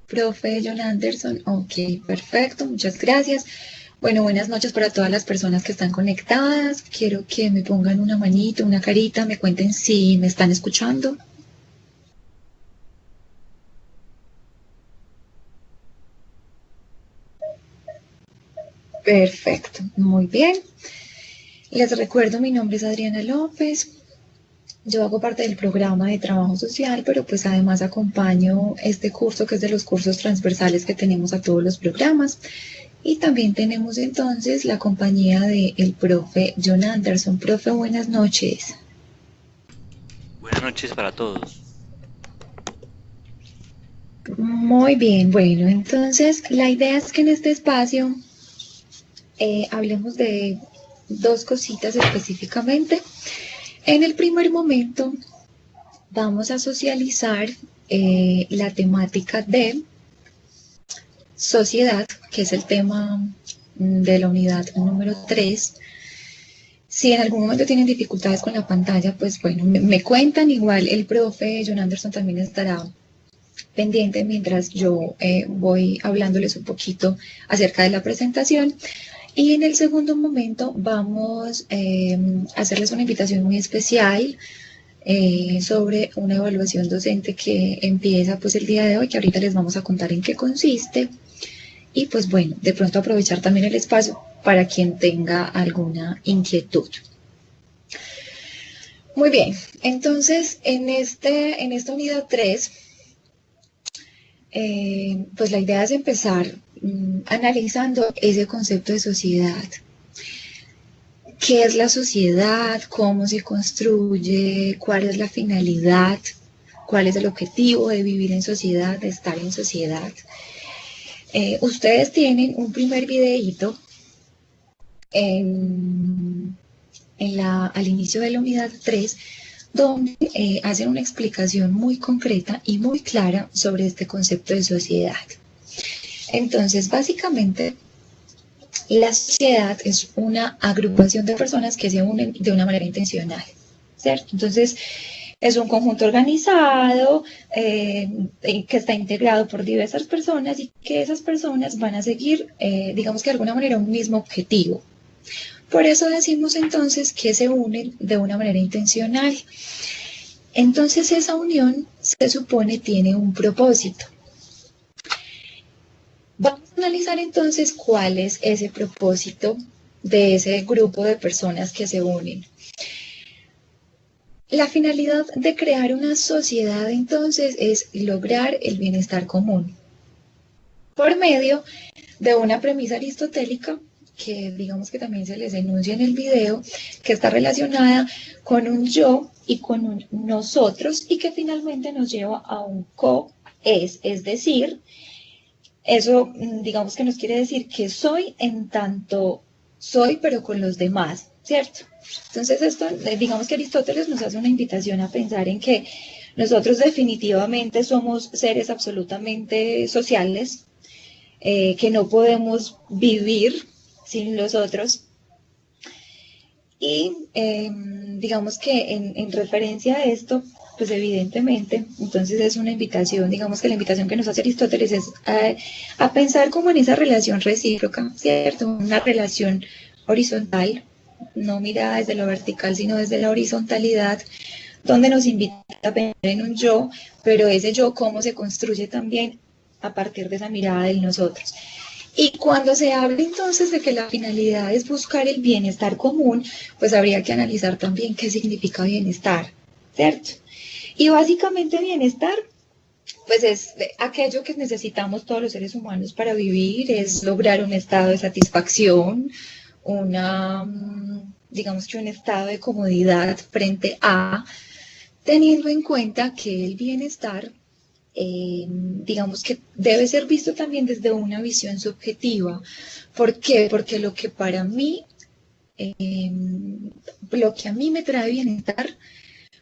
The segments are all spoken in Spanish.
Profe John Anderson, ok, perfecto, muchas gracias. Bueno, buenas noches para todas las personas que están conectadas. Quiero que me pongan una manito, una carita, me cuenten si me están escuchando. Perfecto, muy bien. Les recuerdo, mi nombre es Adriana López. Yo hago parte del programa de trabajo social, pero pues además acompaño este curso que es de los cursos transversales que tenemos a todos los programas. Y también tenemos entonces la compañía del profe John Anderson. Profe, buenas noches. Buenas noches para todos. Muy bien, bueno, entonces la idea es que en este espacio hablemos de dos cositas específicamente. En el primer momento vamos a socializar la temática de sociedad, que es el tema de la unidad número 3. Si en algún momento tienen dificultades con la pantalla, pues bueno, me cuentan. Igual el profe John Anderson también estará pendiente mientras yo voy hablándoles un poquito acerca de la presentación. Y en el segundo momento vamos a hacerles una invitación muy especial sobre una evaluación docente que empieza pues el día de hoy, que ahorita les vamos a contar en qué consiste. Y pues bueno, de pronto aprovechar también el espacio para quien tenga alguna inquietud. Muy bien, entonces en esta unidad 3, pues la idea es empezar analizando ese concepto de sociedad. ¿Qué es la sociedad? ¿Cómo se construye? ¿Cuál es la finalidad? ¿Cuál es el objetivo de vivir en sociedad, de estar en sociedad? Ustedes tienen un primer videíto al inicio de la unidad 3, donde hacen una explicación muy concreta y muy clara sobre este concepto de sociedad. Entonces, básicamente, la sociedad es una agrupación de personas que se unen de una manera intencional, ¿cierto? Entonces, es un conjunto organizado que está integrado por diversas personas y que esas personas van a seguir, digamos que de alguna manera, un mismo objetivo. Por eso decimos entonces que se unen de una manera intencional. Entonces esa unión se supone tiene un propósito. Vamos a analizar entonces cuál es ese propósito de ese grupo de personas que se unen. La finalidad de crear una sociedad entonces es lograr el bienestar común por medio de una premisa aristotélica que digamos que también se les enuncia en el video, que está relacionada con un yo y con un nosotros y que finalmente nos lleva a un es decir, eso digamos que nos quiere decir que soy en tanto soy pero con los demás, ¿cierto? Entonces esto, digamos que Aristóteles nos hace una invitación a pensar en que nosotros definitivamente somos seres absolutamente sociales, que no podemos vivir sin los otros. Y digamos que en referencia a esto, pues evidentemente, entonces es una invitación, digamos que la invitación que nos hace Aristóteles es a pensar como en esa relación recíproca, ¿cierto? Una relación horizontal, no mirada desde lo vertical, sino desde la horizontalidad, donde nos invita a pensar en un yo, pero ese yo cómo se construye también a partir de esa mirada del nosotros. Y cuando se habla entonces de que la finalidad es buscar el bienestar común, pues habría que analizar también qué significa bienestar, ¿cierto? Y básicamente bienestar, pues es aquello que necesitamos todos los seres humanos para vivir, es lograr un estado de satisfacción, digamos que un estado de comodidad frente a, teniendo en cuenta que el bienestar digamos que debe ser visto también desde una visión subjetiva. ¿Por qué? Porque lo que a mí me trae bienestar,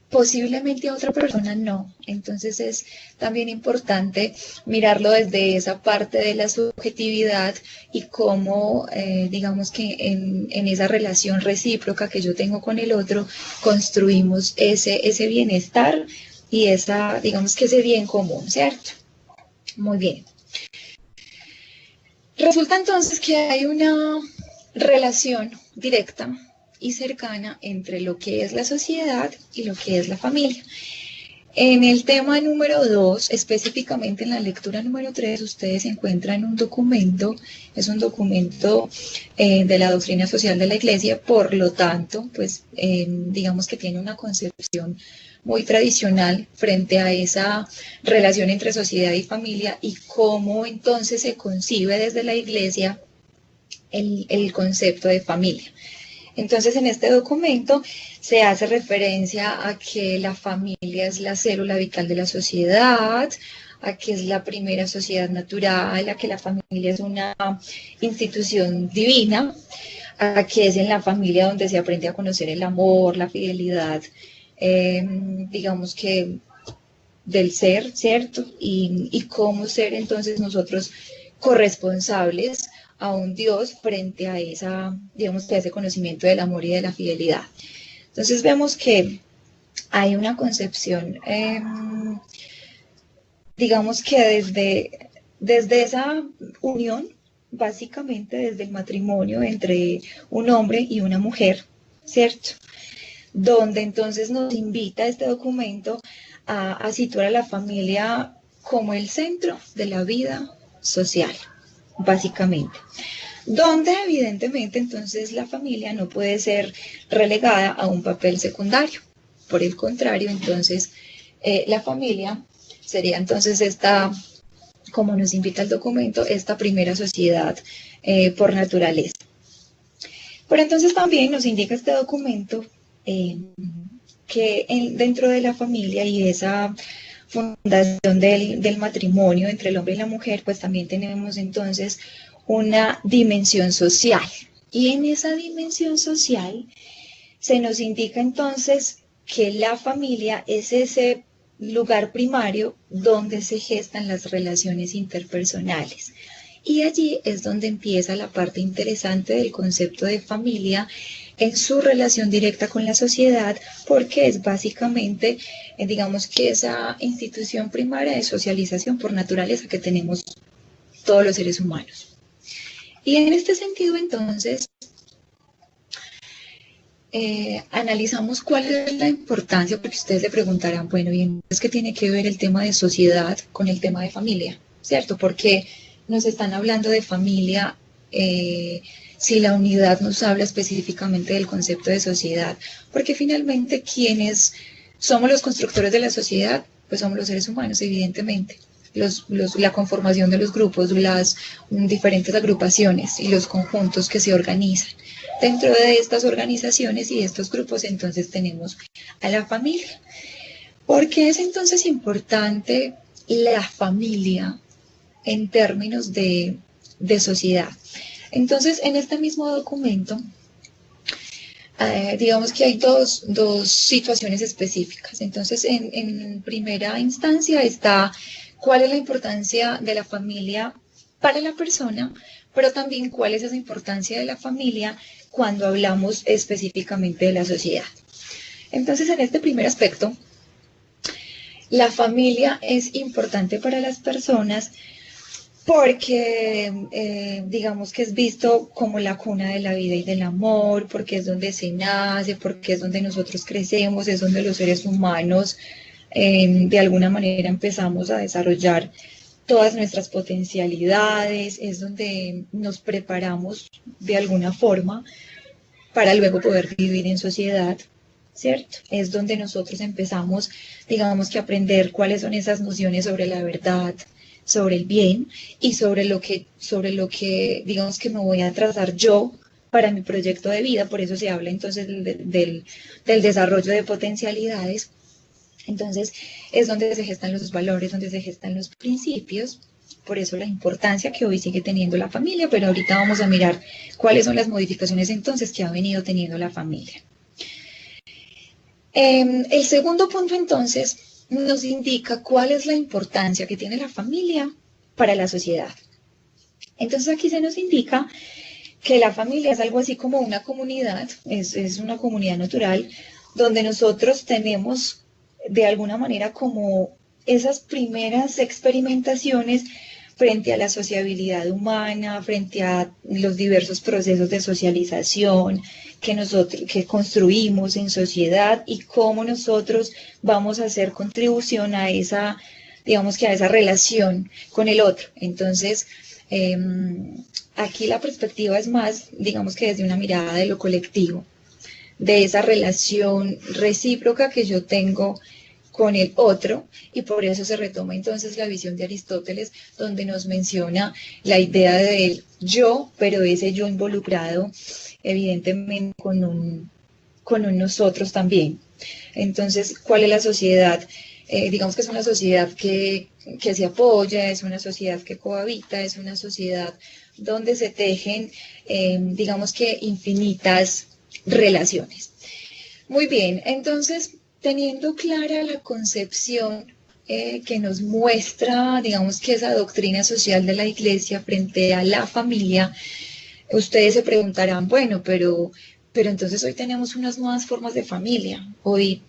posiblemente a otra persona no. Entonces es también importante mirarlo desde esa parte de la subjetividad y cómo, digamos que en esa relación recíproca que yo tengo con el otro, construimos ese bienestar y esa, digamos que ese bien común, ¿cierto? Muy bien. Resulta entonces que hay una relación directa y cercana entre lo que es la sociedad y lo que es la familia. En el tema número 2, específicamente en la lectura número 3, ustedes encuentran un documento, es un documento de la doctrina social de la Iglesia, por lo tanto, pues digamos que tiene una concepción muy tradicional frente a esa relación entre sociedad y familia y cómo entonces se concibe desde la Iglesia el concepto de familia. Entonces, en este documento se hace referencia a que la familia es la célula vital de la sociedad, a que es la primera sociedad natural, a que la familia es una institución divina, a que es en la familia donde se aprende a conocer el amor, la fidelidad, digamos que del ser, ¿cierto? Y cómo ser entonces nosotros corresponsables a un Dios frente a esa, digamos, a ese conocimiento del amor y de la fidelidad. Entonces vemos que hay una concepción, digamos que desde esa unión, básicamente desde el matrimonio entre un hombre y una mujer, ¿cierto? Donde entonces nos invita este documento a situar a la familia como el centro de la vida social, básicamente. Donde evidentemente entonces la familia no puede ser relegada a un papel secundario. Por el contrario, entonces la familia sería entonces esta, como nos invita el documento, esta primera sociedad por naturaleza. Pero entonces también nos indica este documento que dentro de la familia y esa fundación del matrimonio entre el hombre y la mujer, pues también tenemos entonces una dimensión social. Y en esa dimensión social se nos indica entonces que la familia es ese lugar primario donde se gestan las relaciones interpersonales. Y allí es donde empieza la parte interesante del concepto de familia en su relación directa con la sociedad, porque es básicamente, digamos que esa institución primaria de socialización por naturaleza que tenemos todos los seres humanos. Y en este sentido, entonces, analizamos cuál es la importancia, porque ustedes le preguntarán, bueno, ¿y entonces qué tiene que ver el tema de sociedad con el tema de familia? ¿Cierto? Porque nos están hablando de familia si la unidad nos habla específicamente del concepto de sociedad, porque finalmente quienes somos los constructores de la sociedad, pues somos los seres humanos, evidentemente. La conformación de los grupos, las diferentes agrupaciones y los conjuntos que se organizan. Dentro de estas organizaciones y estos grupos entonces tenemos a la familia. ¿Por qué es entonces importante la familia en términos de sociedad? Entonces, en este mismo documento, digamos que hay dos situaciones específicas. Entonces, en primera instancia está cuál es la importancia de la familia para la persona, pero también cuál es esa importancia de la familia cuando hablamos específicamente de la sociedad. Entonces, en este primer aspecto, la familia es importante para las personas porque digamos que es visto como la cuna de la vida y del amor, porque es donde se nace, porque es donde nosotros crecemos, es donde los seres humanos de alguna manera empezamos a desarrollar todas nuestras potencialidades, es donde nos preparamos de alguna forma para luego poder vivir en sociedad, ¿cierto? Es donde nosotros empezamos, digamos que a aprender cuáles son esas nociones sobre la verdad, sobre el bien y sobre lo que digamos que me voy a trazar yo para mi proyecto de vida. Por eso se habla entonces del desarrollo de potencialidades. Entonces es donde se gestan los valores, donde se gestan los principios. Por eso la importancia que hoy sigue teniendo la familia, pero ahorita vamos a mirar cuáles son las modificaciones entonces que ha venido teniendo la familia. El segundo punto entonces nos indica cuál es la importancia que tiene la familia para la sociedad. Entonces aquí se nos indica que la familia es algo así como una comunidad, es una comunidad natural, donde nosotros tenemos de alguna manera como esas primeras experimentaciones frente a la sociabilidad humana, frente a los diversos procesos de socialización que construimos en sociedad y cómo nosotros vamos a hacer contribución a esa, digamos que a esa relación con el otro. Entonces, aquí la perspectiva es más, digamos que desde una mirada de lo colectivo, de esa relación recíproca que yo tengo con el otro, y por eso se retoma entonces la visión de Aristóteles, donde nos menciona la idea del yo, pero ese yo involucrado evidentemente con un nosotros también. Entonces, ¿cuál es la sociedad? Digamos que es una sociedad que se apoya, es una sociedad que cohabita, es una sociedad donde se tejen, digamos que infinitas relaciones. Muy bien, entonces, teniendo clara la concepción que nos muestra, digamos que esa doctrina social de la Iglesia frente a la familia, ustedes se preguntarán, bueno, pero entonces hoy tenemos unas nuevas formas de familia. Hoy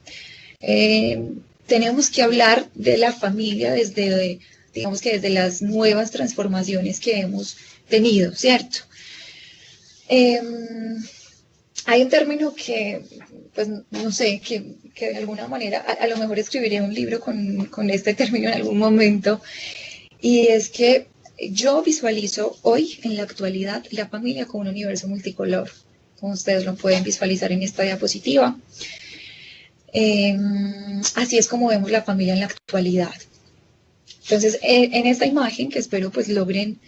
tenemos que hablar de la familia desde, digamos que desde las nuevas transformaciones que hemos tenido, ¿cierto? Hay un término que, pues, no sé, que de alguna manera, a lo mejor escribiré un libro con este término en algún momento, y es que yo visualizo hoy, en la actualidad, la familia como un universo multicolor, como ustedes lo pueden visualizar en esta diapositiva. Así es como vemos la familia en la actualidad. Entonces, en esta imagen, que espero pues logren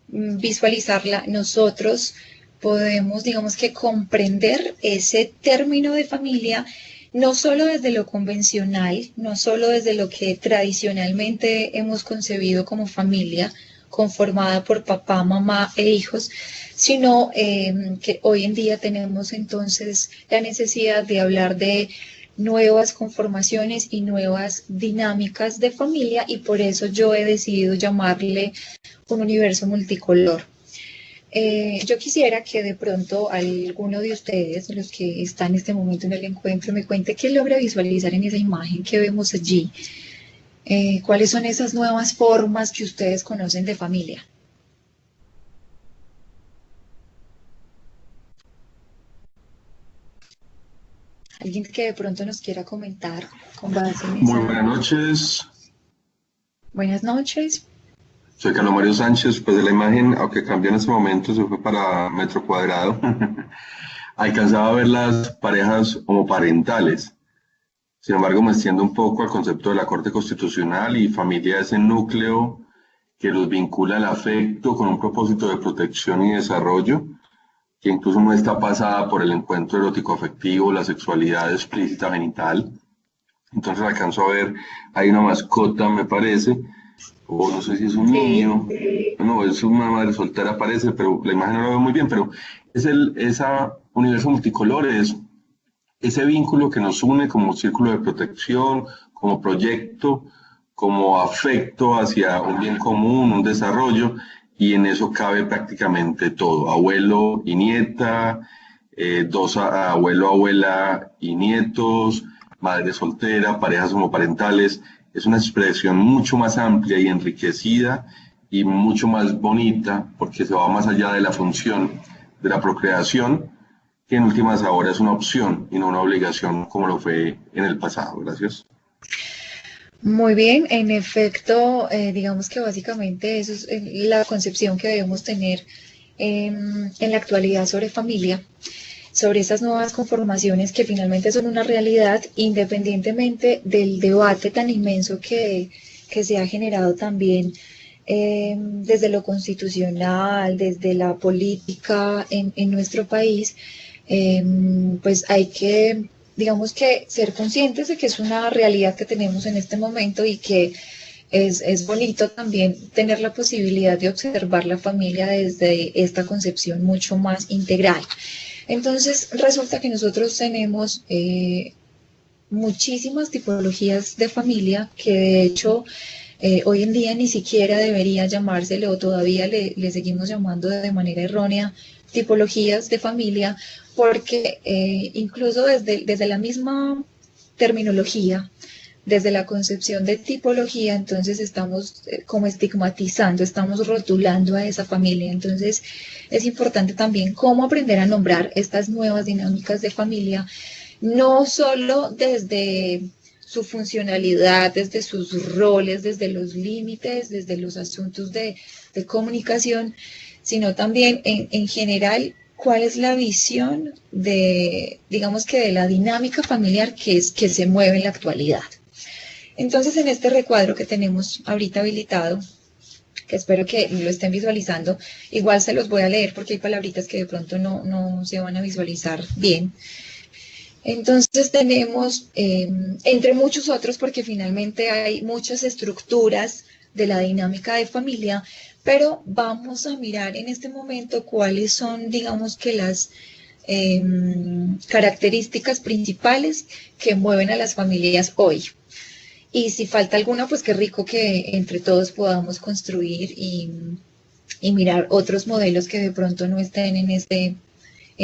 visualizarla, nosotros podemos, digamos que, comprender ese término de familia, no solo desde lo convencional, no solo desde lo que tradicionalmente hemos concebido como familia, conformada por papá, mamá e hijos, sino que hoy en día tenemos entonces la necesidad de hablar de nuevas conformaciones y nuevas dinámicas de familia, y por eso yo he decidido llamarle un universo multicolor. Yo quisiera que de pronto alguno de ustedes, los que están en este momento en el encuentro, me cuente qué logra visualizar en esa imagen que vemos allí. ¿Cuáles son esas nuevas formas que ustedes conocen de familia? ¿Alguien que de pronto nos quiera comentar con base en esa? Muy buenas noches. Buenas noches. Soy Carlos Mario Sánchez. Pues de la imagen, aunque cambió en este momento, se fue para metro cuadrado. Alcanzaba a ver las parejas homoparentales. Sin embargo, me extiendo un poco al concepto de la Corte Constitucional, y familia es el núcleo que los vincula al afecto con un propósito de protección y desarrollo, que incluso no está pasada por el encuentro erótico afectivo, la sexualidad explícita genital. Entonces alcanzo a ver, hay una mascota, me parece, o no sé si es un niño, no, es una madre soltera, parece, pero la imagen no la veo muy bien, pero es esa universo multicolor, es ese vínculo que nos une como círculo de protección, como proyecto, como afecto hacia un bien común, un desarrollo, y en eso cabe prácticamente todo, abuelo y nieta, abuelo, abuela y nietos, madre soltera, parejas homoparentales. Es una expresión mucho más amplia y enriquecida y mucho más bonita, porque se va más allá de la función de la procreación, que en últimas ahora es una opción y no una obligación como lo fue en el pasado. Gracias. Muy bien, en efecto, digamos que básicamente eso es la concepción que debemos tener en la actualidad sobre familia, sobre esas nuevas conformaciones que finalmente son una realidad, independientemente del debate tan inmenso que se ha generado también desde lo constitucional, desde la política en nuestro país. Pues hay que, digamos que, ser conscientes de que es una realidad que tenemos en este momento, y que es bonito también tener la posibilidad de observar la familia desde esta concepción mucho más integral. Entonces, resulta que nosotros tenemos muchísimas tipologías de familia que de hecho hoy en día ni siquiera debería llamársele, o todavía le seguimos llamando de manera errónea, tipologías de familia, porque incluso desde la misma terminología desde la concepción de tipología, entonces estamos como estigmatizando, estamos rotulando a esa familia. Entonces es importante también cómo aprender a nombrar estas nuevas dinámicas de familia, no solo desde su funcionalidad, desde sus roles, desde los límites, desde los asuntos de comunicación, sino también en general cuál es la visión de, digamos que de la dinámica familiar que se mueve en la actualidad. Entonces, en este recuadro que tenemos ahorita habilitado, que espero que lo estén visualizando, igual se los voy a leer porque hay palabritas que de pronto no se van a visualizar bien. Entonces tenemos, entre muchos otros, porque finalmente hay muchas estructuras de la dinámica de familia, pero vamos a mirar en este momento cuáles son, digamos que las características principales que mueven a las familias hoy. Y si falta alguna, pues qué rico que entre todos podamos construir y mirar otros modelos que de pronto no estén en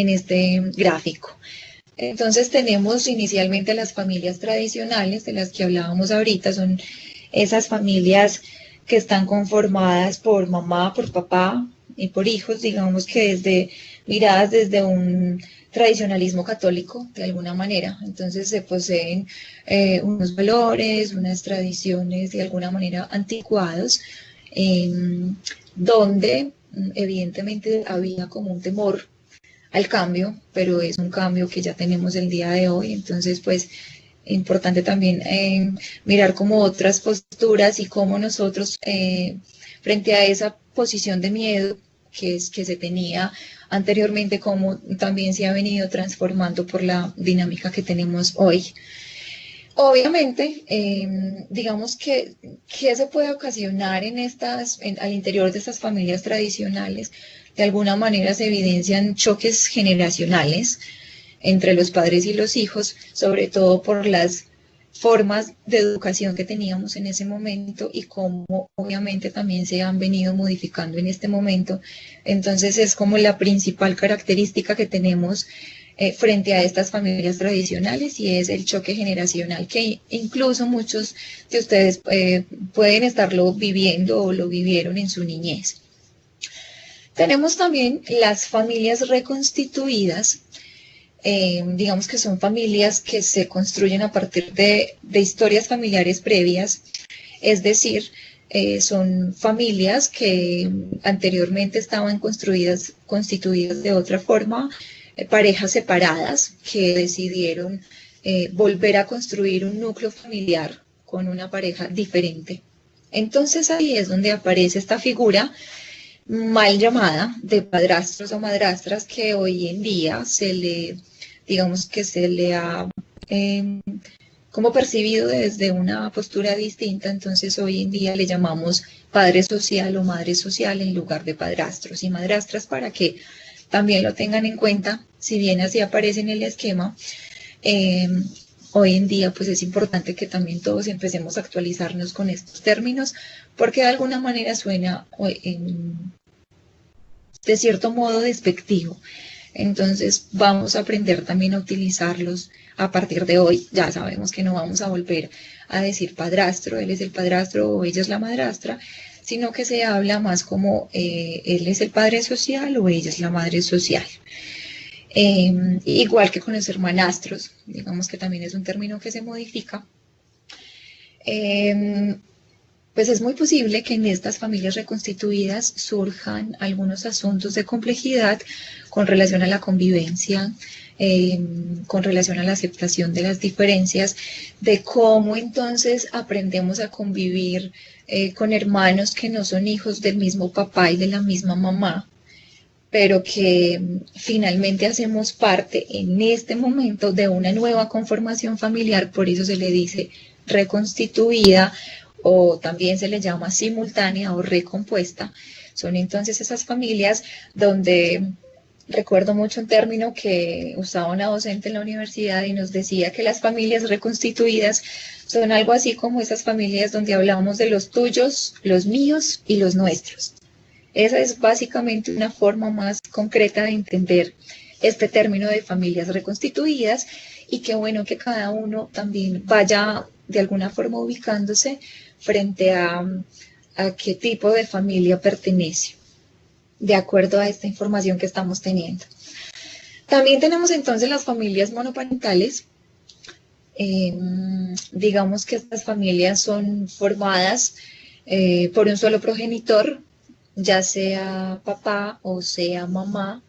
este gráfico. Entonces tenemos inicialmente las familias tradicionales de las que hablábamos ahorita, son esas familias que están conformadas por mamá, por papá y por hijos, digamos que miradas desde un tradicionalismo católico de alguna manera. Entonces se poseen unos valores, unas tradiciones de alguna manera anticuados, donde evidentemente había como un temor al cambio, pero es un cambio que ya tenemos el día de hoy. Entonces pues importante también mirar como otras posturas y cómo nosotros frente a esa posición de miedo que se tenía anteriormente, cómo también se ha venido transformando por la dinámica que tenemos hoy. Obviamente, digamos que se puede ocasionar al interior de estas familias tradicionales. De alguna manera se evidencian choques generacionales entre los padres y los hijos, sobre todo por las formas de educación que teníamos en ese momento y cómo obviamente también se han venido modificando en este momento. Entonces es como la principal característica que tenemos frente a estas familias tradicionales, y es el choque generacional, que incluso muchos de ustedes pueden estarlo viviendo o lo vivieron en su niñez. Tenemos también las familias reconstituidas. Digamos que son familias que se construyen a partir de historias familiares previas, es decir, son familias que anteriormente estaban constituidas de otra forma, parejas separadas que decidieron volver a construir un núcleo familiar con una pareja diferente. Entonces ahí es donde aparece esta figura mal llamada de padrastros o madrastras, que hoy en día digamos que se le ha como percibido desde una postura distinta. Entonces hoy en día le llamamos padre social o madre social en lugar de padrastros y madrastras, para que también lo tengan en cuenta, si bien así aparece en el esquema. Hoy en día pues es importante que también todos empecemos a actualizarnos con estos términos, porque de alguna manera suena de cierto modo despectivo. Entonces vamos a aprender también a utilizarlos a partir de hoy. Ya sabemos que no vamos a volver a decir padrastro, él es el padrastro o ella es la madrastra, sino que se habla más como él es el padre social o ella es la madre social. Igual que con los hermanastros, digamos que también es un término que se modifica. Pues es muy posible que en estas familias reconstituidas surjan algunos asuntos de complejidad con relación a la convivencia, con relación a la aceptación de las diferencias, de cómo entonces aprendemos a convivir con hermanos que no son hijos del mismo papá y de la misma mamá, pero que finalmente hacemos parte en este momento de una nueva conformación familiar. Por eso se le dice reconstituida, o también se le llama simultánea o recompuesta. Son entonces esas familias donde recuerdo mucho un término que usaba una docente en la universidad y nos decía que las familias reconstituidas son algo así como esas familias donde hablamos de los tuyos, los míos y los nuestros. Esa es básicamente una forma más concreta de entender este término de familias reconstituidas, y qué bueno que cada uno también vaya de alguna forma ubicándose frente a qué tipo de familia pertenece, de acuerdo a esta información que estamos teniendo. También tenemos entonces las familias monoparentales. Digamos que estas familias son formadas por un solo progenitor, ya sea papá o sea mamá,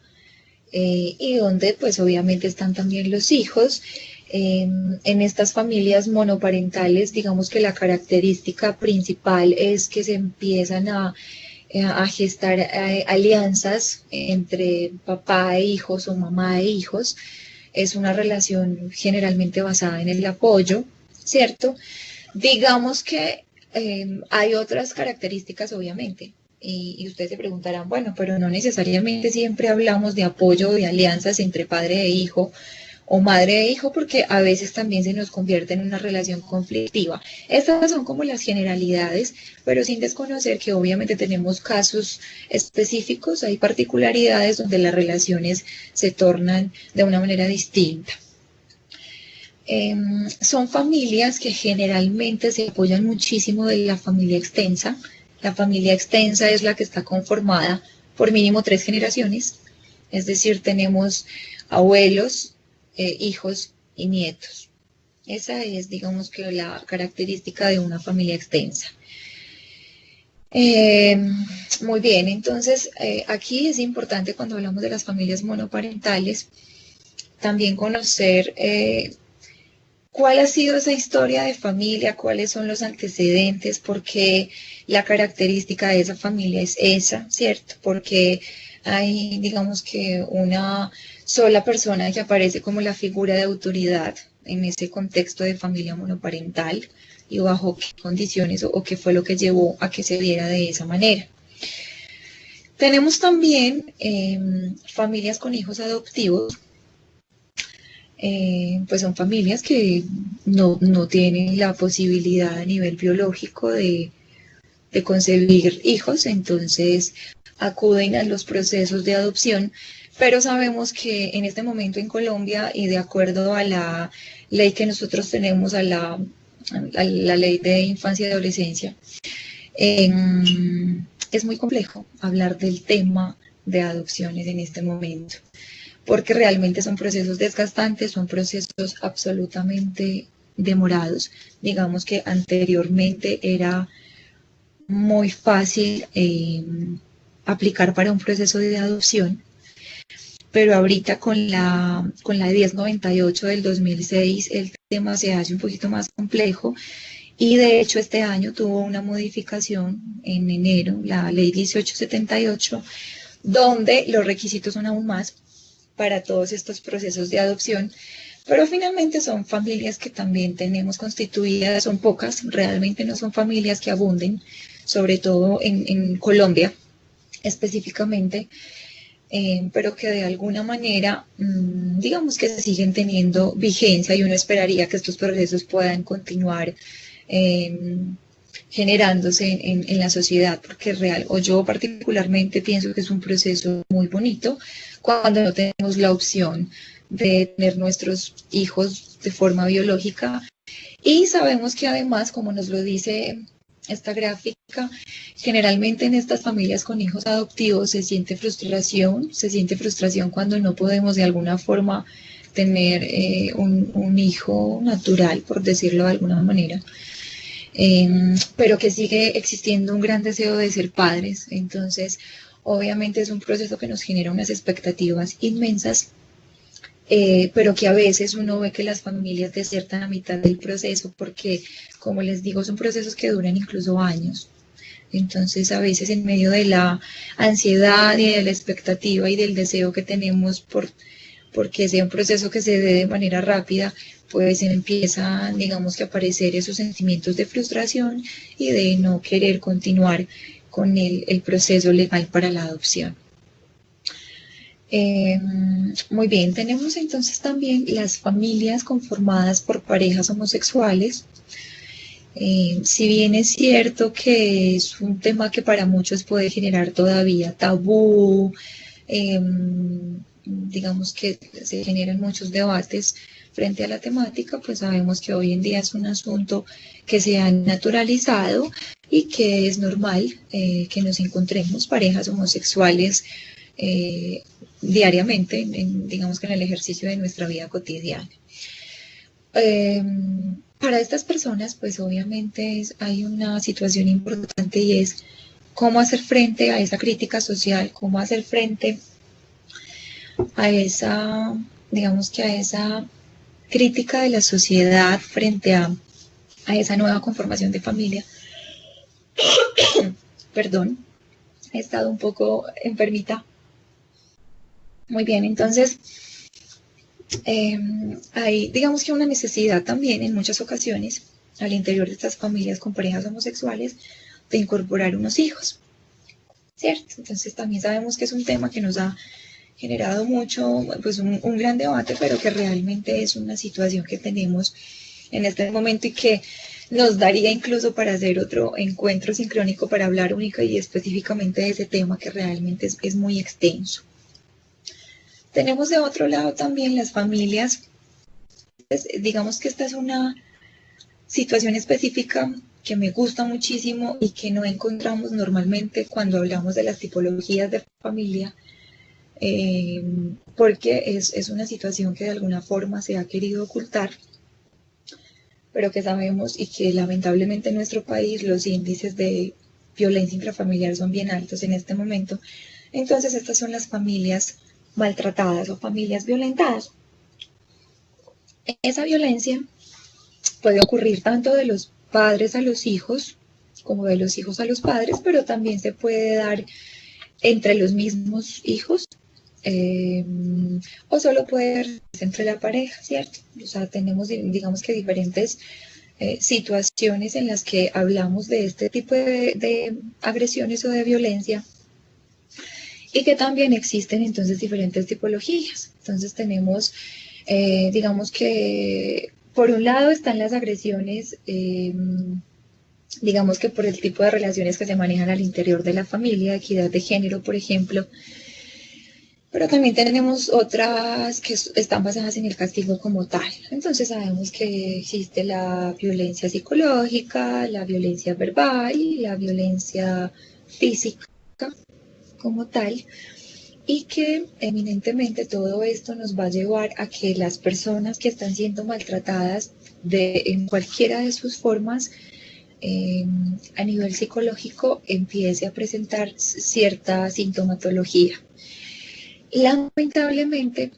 y donde pues obviamente están también los hijos. En estas familias monoparentales, digamos que la característica principal es que se empiezan a gestar alianzas entre papá e hijos o mamá e hijos. Es una relación generalmente basada en el apoyo, ¿cierto? Digamos que hay otras características, obviamente, y ustedes se preguntarán, bueno, pero no necesariamente siempre hablamos de apoyo o de alianzas entre padre e hijo o madre e hijo, porque a veces también se nos convierte en una relación conflictiva. Estas son como las generalidades, pero sin desconocer que obviamente tenemos casos específicos, hay particularidades donde las relaciones se tornan de una manera distinta. Son familias que generalmente se apoyan muchísimo de la familia extensa. La familia extensa es la que está conformada por mínimo 3 generaciones, es decir, tenemos abuelos, hijos y nietos. Esa es, digamos que, la característica de una familia extensa. Muy bien, entonces aquí es importante cuando hablamos de las familias monoparentales también conocer cuál ha sido esa historia de familia, cuáles son los antecedentes, por qué la característica de esa familia es esa, ¿cierto? Porque hay, digamos que, una sola persona que aparece como la figura de autoridad en ese contexto de familia monoparental y bajo qué condiciones o qué fue lo que llevó a que se diera de esa manera. Tenemos también familias con hijos adoptivos. Pues son familias que no tienen la posibilidad a nivel biológico de concebir hijos, entonces acuden a los procesos de adopción, pero sabemos que en este momento en Colombia y de acuerdo a la ley que nosotros tenemos, a la ley de infancia y adolescencia, es muy complejo hablar del tema de adopciones en este momento, porque realmente son procesos desgastantes, son procesos absolutamente demorados. Digamos que anteriormente era muy fácil aplicar para un proceso de adopción, pero ahorita con la 1098 del 2006 el tema se hace un poquito más complejo y de hecho este año tuvo una modificación en enero, la ley 1878, donde los requisitos son aún más para todos estos procesos de adopción, pero finalmente son familias que también tenemos constituidas, son pocas, realmente no son familias que abunden, sobre todo en Colombia específicamente, pero que de alguna manera, digamos que siguen teniendo vigencia y uno esperaría que estos procesos puedan continuar generándose en la sociedad, porque yo particularmente pienso que es un proceso muy bonito cuando no tenemos la opción de tener nuestros hijos de forma biológica y sabemos que además, como nos lo dice esta gráfica, generalmente en estas familias con hijos adoptivos se siente frustración cuando no podemos de alguna forma tener un hijo natural, por decirlo de alguna manera. Pero que sigue existiendo un gran deseo de ser padres. Entonces, obviamente es un proceso que nos genera unas expectativas inmensas, pero que a veces uno ve que las familias desertan a mitad del proceso porque, como les digo, son procesos que duran incluso años. Entonces, a veces en medio de la ansiedad y de la expectativa y del deseo que tenemos porque sea un proceso que se dé de manera rápida, pues empiezan, digamos que a aparecer esos sentimientos de frustración y de no querer continuar con el proceso legal para la adopción. Muy bien, tenemos entonces también las familias conformadas por parejas homosexuales. Si bien es cierto que es un tema que para muchos puede generar todavía tabú, digamos que se generan muchos debates, frente a la temática, pues sabemos que hoy en día es un asunto que se ha naturalizado y que es normal que nos encontremos parejas homosexuales diariamente, digamos que en el ejercicio de nuestra vida cotidiana. Para estas personas, pues obviamente hay una situación importante y es cómo hacer frente a esa crítica social, cómo hacer frente a esa, digamos que a esa crítica de la sociedad frente a esa nueva conformación de familia. Perdón, he estado un poco enfermita. Muy bien, entonces hay, digamos que una necesidad también en muchas ocasiones al interior de estas familias con parejas homosexuales de incorporar unos hijos, ¿cierto? Entonces también sabemos que es un tema que nos ha generado mucho, pues un gran debate, pero que realmente es una situación que tenemos en este momento y que nos daría incluso para hacer otro encuentro sincrónico para hablar única y específicamente de ese tema que realmente es muy extenso. Tenemos de otro lado también las familias, digamos que esta es una situación específica que me gusta muchísimo y que no encontramos normalmente cuando hablamos de las tipologías de familia, porque es una situación que de alguna forma se ha querido ocultar, pero que sabemos y que lamentablemente en nuestro país los índices de violencia intrafamiliar son bien altos en este momento. Entonces estas son las familias maltratadas o familias violentadas. Esa violencia puede ocurrir tanto de los padres a los hijos como de los hijos a los padres, pero también se puede dar entre los mismos hijos o solo puede darse entre la pareja, ¿cierto? O sea, tenemos, digamos que diferentes situaciones en las que hablamos de este tipo de agresiones o de violencia y que también existen entonces diferentes tipologías. Entonces tenemos, digamos que por un lado están las agresiones, digamos que por el tipo de relaciones que se manejan al interior de la familia, equidad de género, por ejemplo, pero también tenemos otras que están basadas en el castigo como tal. Entonces sabemos que existe la violencia psicológica, la violencia verbal y la violencia física como tal, y que eminentemente todo esto nos va a llevar a que las personas que están siendo maltratadas en cualquiera de sus formas a nivel psicológico empiece a presentar cierta sintomatología. Lamentablemente,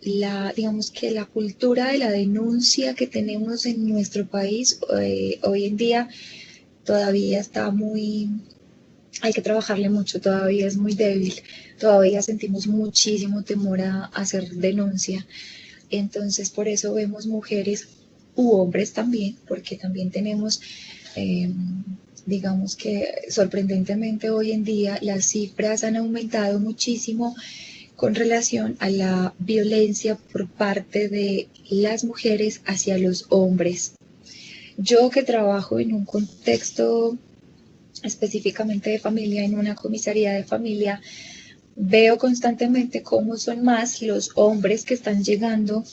digamos que la cultura de la denuncia que tenemos en nuestro país hoy en día todavía está hay que trabajarle mucho, todavía es muy débil, todavía sentimos muchísimo temor a hacer denuncia. Entonces, por eso vemos mujeres u hombres también, porque también tenemos, digamos que sorprendentemente hoy en día las cifras han aumentado muchísimo con relación a la violencia por parte de las mujeres hacia los hombres. Yo que trabajo en un contexto específicamente de familia, en una comisaría de familia, veo constantemente cómo son más los hombres que están llegando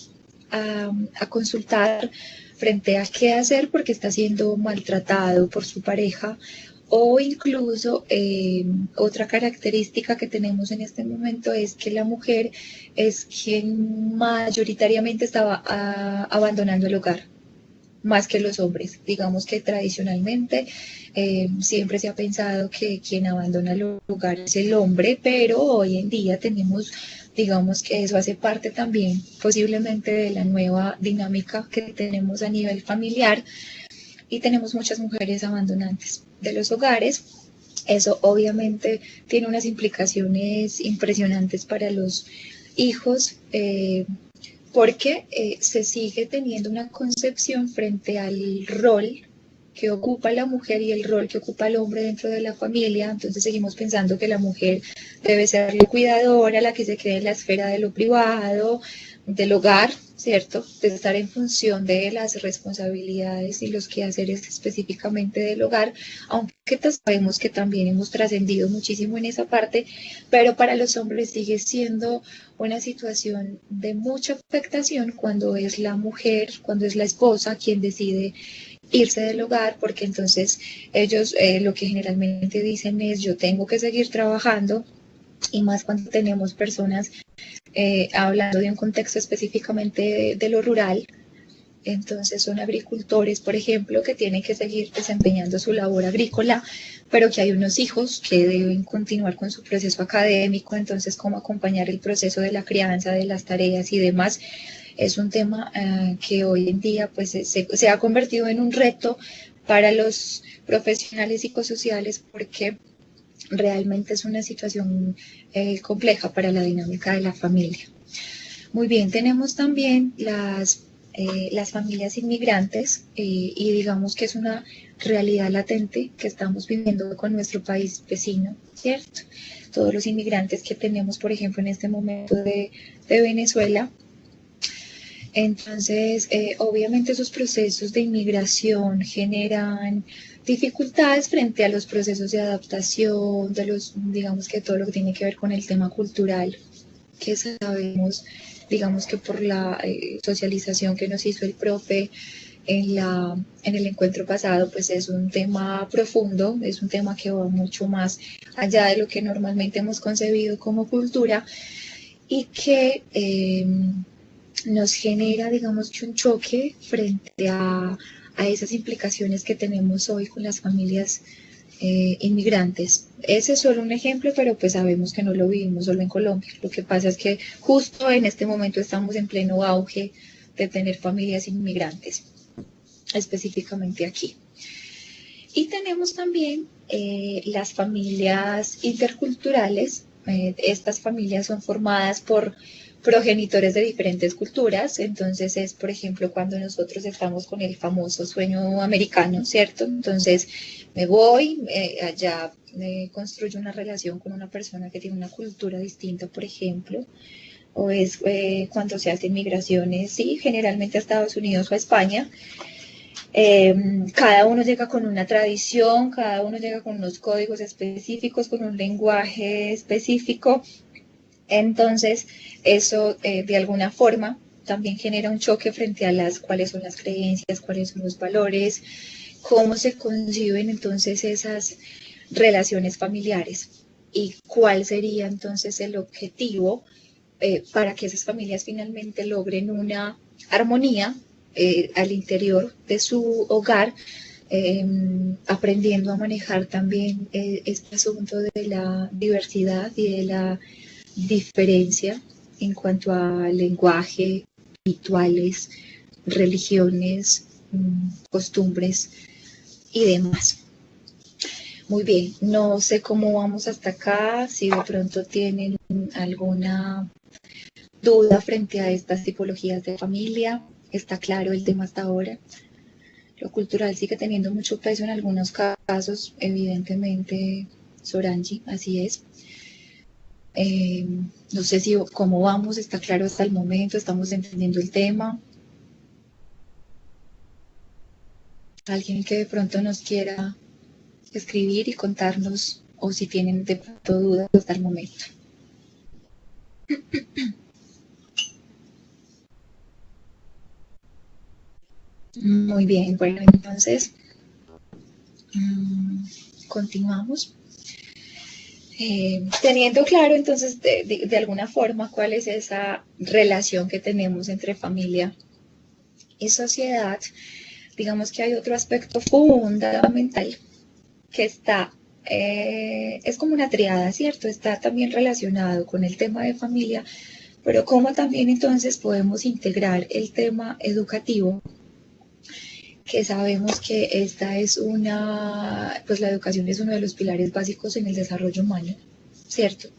a consultar frente a qué hacer porque está siendo maltratado por su pareja, o incluso otra característica que tenemos en este momento es que la mujer es quien mayoritariamente estaba abandonando el hogar, más que los hombres. Digamos que tradicionalmente siempre se ha pensado que quien abandona el hogar es el hombre, pero hoy en día tenemos, digamos que eso hace parte también posiblemente de la nueva dinámica que tenemos a nivel familiar y tenemos muchas mujeres abandonantes de los hogares. Eso obviamente tiene unas implicaciones impresionantes para los hijos, porque se sigue teniendo una concepción frente al rol que ocupa la mujer y el rol que ocupa el hombre dentro de la familia. Entonces seguimos pensando que la mujer debe ser la cuidadora, la que se quede en la esfera de lo privado, del hogar, ¿cierto? De estar en función de las responsabilidades y los quehaceres específicamente del hogar, aunque sabemos que también hemos trascendido muchísimo en esa parte, pero para los hombres sigue siendo una situación de mucha afectación cuando es la mujer, cuando es la esposa quien decide irse del hogar, porque entonces ellos lo que generalmente dicen es yo tengo que seguir trabajando, y más cuando tenemos personas hablando de un contexto específicamente de lo rural. Entonces son agricultores, por ejemplo, que tienen que seguir desempeñando su labor agrícola, pero que hay unos hijos que deben continuar con su proceso académico, entonces cómo acompañar el proceso de la crianza, de las tareas y demás. Es un tema que hoy en día pues, se ha convertido en un reto para los profesionales psicosociales porque realmente es una situación compleja para la dinámica de la familia. Muy bien, tenemos también las familias inmigrantes y digamos que es una realidad latente que estamos viviendo con nuestro país vecino, ¿cierto? Todos los inmigrantes que tenemos, por ejemplo, en este momento de Venezuela. Entonces, obviamente esos procesos de inmigración generan dificultades frente a los procesos de adaptación, digamos que todo lo que tiene que ver con el tema cultural, que sabemos, digamos que por la socialización que nos hizo el profe en el encuentro pasado, pues es un tema profundo, es un tema que va mucho más allá de lo que normalmente hemos concebido como cultura y que nos genera, digamos, que un choque frente a esas implicaciones que tenemos hoy con las familias inmigrantes. Ese es solo un ejemplo, pero pues sabemos que no lo vivimos solo en Colombia. Lo que pasa es que justo en este momento estamos en pleno auge de tener familias inmigrantes, específicamente aquí. Y tenemos también las familias interculturales. Estas familias son formadas por progenitores de diferentes culturas, entonces es, por ejemplo, cuando nosotros estamos con el famoso sueño americano, ¿cierto? Entonces me voy, allá construyo una relación con una persona que tiene una cultura distinta, por ejemplo, o es cuando se hacen migraciones, sí, generalmente a Estados Unidos o a España. Cada uno llega con una tradición, cada uno llega con unos códigos específicos, con un lenguaje específico. Entonces, eso de alguna forma también genera un choque frente a cuáles son las creencias, cuáles son los valores, cómo se conciben entonces esas relaciones familiares y cuál sería entonces el objetivo para que esas familias finalmente logren una armonía al interior de su hogar, aprendiendo a manejar también este asunto de la diversidad y de la diferencia en cuanto a lenguaje, rituales, religiones, costumbres y demás. Muy bien, no sé cómo vamos hasta acá, si de pronto tienen alguna duda frente a estas tipologías de familia. ¿Está claro el tema hasta ahora? Lo cultural sigue teniendo mucho peso en algunos casos, evidentemente, Sorangi, así es. No sé si cómo vamos, está claro hasta el momento, estamos entendiendo el tema. Alguien que de pronto nos quiera escribir y contarnos, o si tienen de pronto dudas hasta el momento. Muy bien, bueno, entonces continuamos. Teniendo claro entonces de alguna forma cuál es esa relación que tenemos entre familia y sociedad, digamos que hay otro aspecto fundamental que está, es como una triada, ¿cierto? Está también relacionado con el tema de familia, pero cómo también entonces podemos integrar el tema educativo, que sabemos que esta es pues la educación es uno de los pilares básicos en el desarrollo humano, ¿cierto?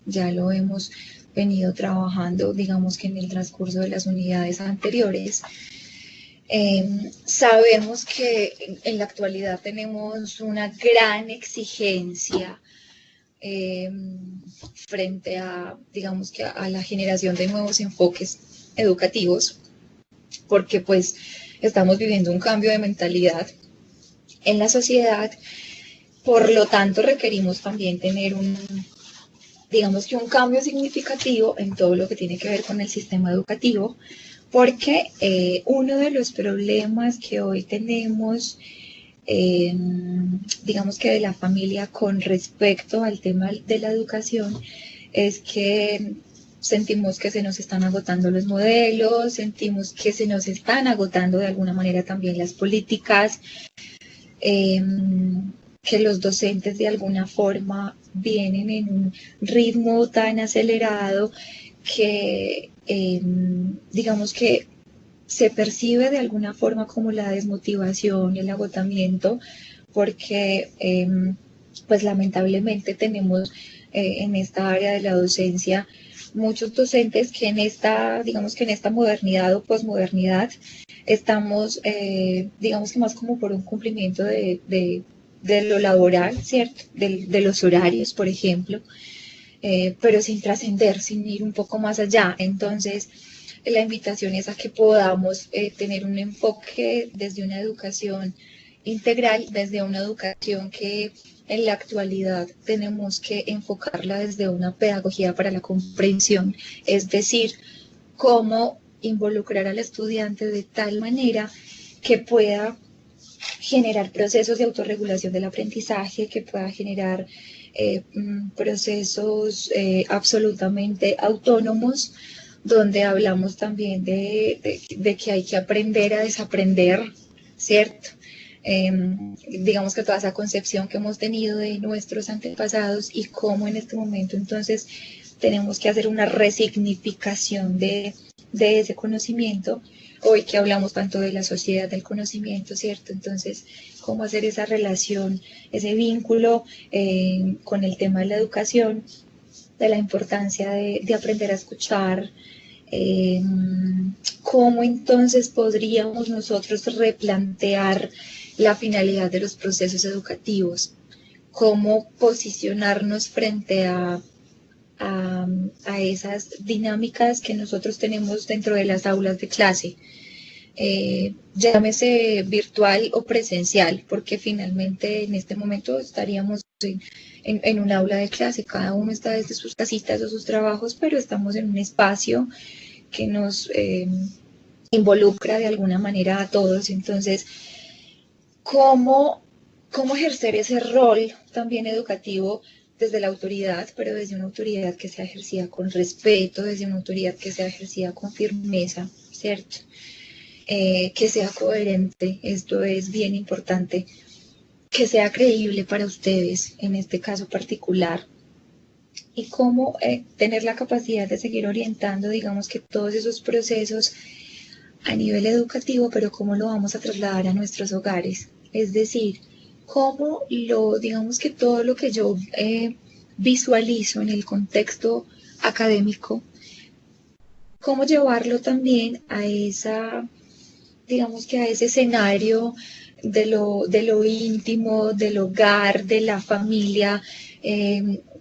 Ya lo hemos venido trabajando, digamos que en el transcurso de las unidades anteriores. Sabemos que en la actualidad tenemos una gran exigencia frente a, digamos que a la generación de nuevos enfoques educativos, porque pues estamos viviendo un cambio de mentalidad en la sociedad, por lo tanto requerimos también tener digamos que un cambio significativo en todo lo que tiene que ver con el sistema educativo, porque uno de los problemas que hoy tenemos, digamos que de la familia con respecto al tema de la educación, es que sentimos que se nos están agotando los modelos, sentimos que se nos están agotando de alguna manera también las políticas, que los docentes de alguna forma vienen en un ritmo tan acelerado que digamos que se percibe de alguna forma como la desmotivación, el agotamiento, porque pues lamentablemente tenemos en esta área de la docencia muchos docentes que en esta, digamos que en esta modernidad o posmodernidad estamos, digamos que más como por un cumplimiento de lo laboral, ¿cierto? De los horarios, por ejemplo, pero sin trascender, sin ir un poco más allá. Entonces, la invitación es a que podamos tener un enfoque desde una educación integral, desde una educación que en la actualidad tenemos que enfocarla desde una pedagogía para la comprensión, es decir, cómo involucrar al estudiante de tal manera que pueda generar procesos de autorregulación del aprendizaje, que pueda generar procesos absolutamente autónomos, donde hablamos también de que hay que aprender a desaprender, ¿cierto? Digamos que toda esa concepción que hemos tenido de nuestros antepasados y cómo en este momento entonces tenemos que hacer una resignificación de ese conocimiento, hoy que hablamos tanto de la sociedad del conocimiento, ¿cierto? Entonces, cómo hacer esa relación, ese vínculo con el tema de la educación, de la importancia de aprender a escuchar, cómo entonces podríamos nosotros replantear la finalidad de los procesos educativos, cómo posicionarnos frente a esas dinámicas que nosotros tenemos dentro de las aulas de clase, llámese virtual o presencial, porque finalmente en este momento estaríamos en un aula de clase, cada uno está desde sus casitas o sus trabajos, pero estamos en un espacio que nos involucra de alguna manera a todos. Entonces, ¿cómo ejercer ese rol también educativo desde la autoridad, pero desde una autoridad que sea ejercida con respeto, desde una autoridad que sea ejercida con firmeza, ¿cierto? Que sea coherente, esto es bien importante, que sea creíble para ustedes en este caso particular, y cómo tener la capacidad de seguir orientando, digamos que todos esos procesos a nivel educativo, pero cómo lo vamos a trasladar a nuestros hogares, es decir, cómo digamos que todo lo que yo visualizo en el contexto académico, cómo llevarlo también a digamos que a ese escenario de lo íntimo, del hogar, de la familia,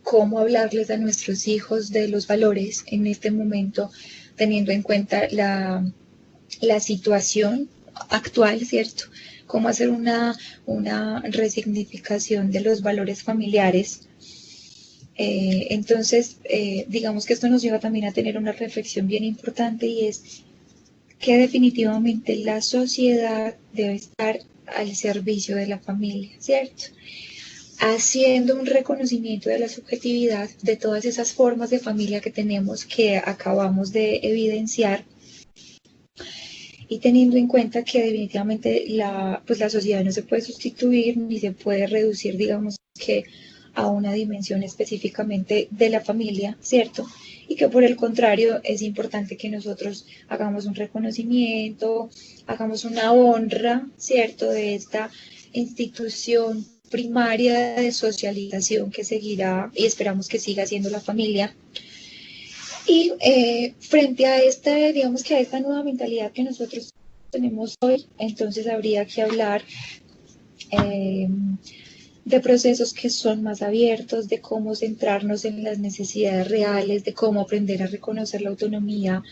cómo hablarles a nuestros hijos de los valores en este momento, teniendo en cuenta la situación actual, ¿cierto? Cómo hacer una resignificación de los valores familiares. Entonces, digamos que esto nos lleva también a tener una reflexión bien importante, y es que definitivamente la sociedad debe estar al servicio de la familia, ¿cierto? Haciendo un reconocimiento de la subjetividad de todas esas formas de familia que tenemos, que acabamos de evidenciar, y teniendo en cuenta que definitivamente pues la sociedad no se puede sustituir ni se puede reducir, digamos que a una dimensión específicamente de la familia, ¿cierto? Y que por el contrario es importante que nosotros hagamos un reconocimiento, hagamos una honra, ¿cierto?, de esta institución primaria de socialización que seguirá y esperamos que siga siendo la familia. Y frente a digamos que a esta nueva mentalidad que nosotros tenemos hoy, entonces habría que hablar de procesos que son más abiertos, de cómo centrarnos en las necesidades reales, de cómo aprender a reconocer la autonomía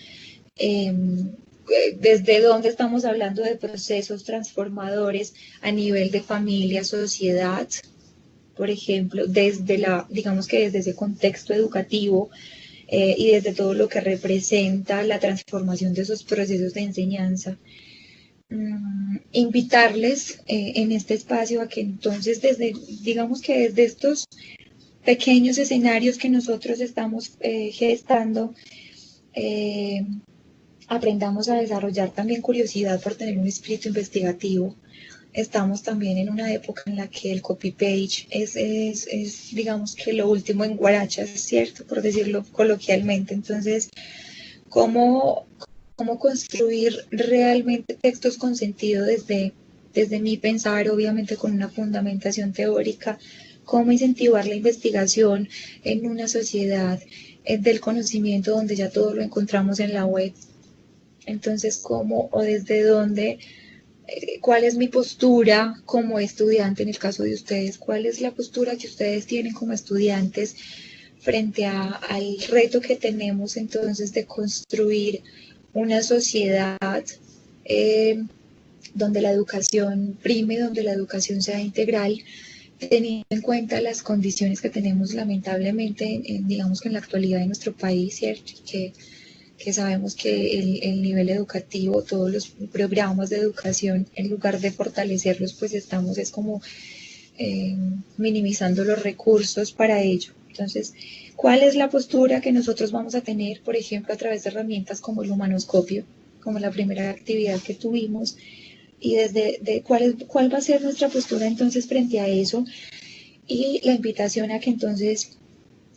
desde dónde estamos hablando de procesos transformadores a nivel de familia, sociedad, por ejemplo, digamos que desde ese contexto educativo y desde todo lo que representa la transformación de esos procesos de enseñanza. Invitarles en este espacio a que entonces digamos que desde estos pequeños escenarios que nosotros estamos gestando, aprendamos a desarrollar también curiosidad por tener un espíritu investigativo. Estamos también en una época en la que el copy-page es, digamos que lo último en guarachas, ¿cierto? Por decirlo coloquialmente. Entonces, ¿cómo construir realmente textos con sentido desde mi pensar, obviamente con una fundamentación teórica? ¿Cómo incentivar la investigación en una sociedad del conocimiento donde ya todo lo encontramos en la web? Entonces, ¿cómo o desde dónde? ¿Cuál es mi postura como estudiante en el caso de ustedes? ¿Cuál es la postura que ustedes tienen como estudiantes frente al reto que tenemos entonces de construir una sociedad donde la educación prime, donde la educación sea integral, teniendo en cuenta las condiciones que tenemos lamentablemente, digamos que en la actualidad de nuestro país, ¿cierto? Que sabemos que el nivel educativo, todos los programas de educación, en lugar de fortalecerlos, pues estamos es como minimizando los recursos para ello. Entonces, ¿cuál es la postura que nosotros vamos a tener, por ejemplo, a través de herramientas como el humanoscopio, como la primera actividad que tuvimos? Y cuál va a ser nuestra postura entonces frente a eso, y la invitación a que entonces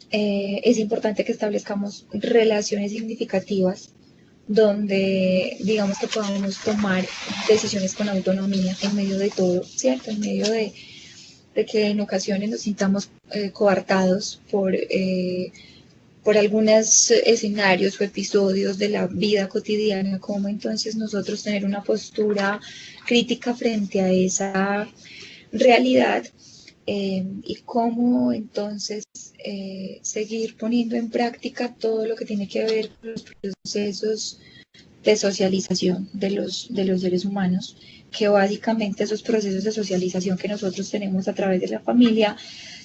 es importante que establezcamos relaciones significativas donde digamos que podamos tomar decisiones con autonomía en medio de todo, ¿cierto? En medio de que en ocasiones nos sintamos coartados por algunos escenarios o episodios de la vida cotidiana, como entonces nosotros tener una postura crítica frente a esa realidad y cómo entonces seguir poniendo en práctica todo lo que tiene que ver con los procesos de socialización de los seres humanos, que básicamente esos procesos de socialización que nosotros tenemos a través de la familia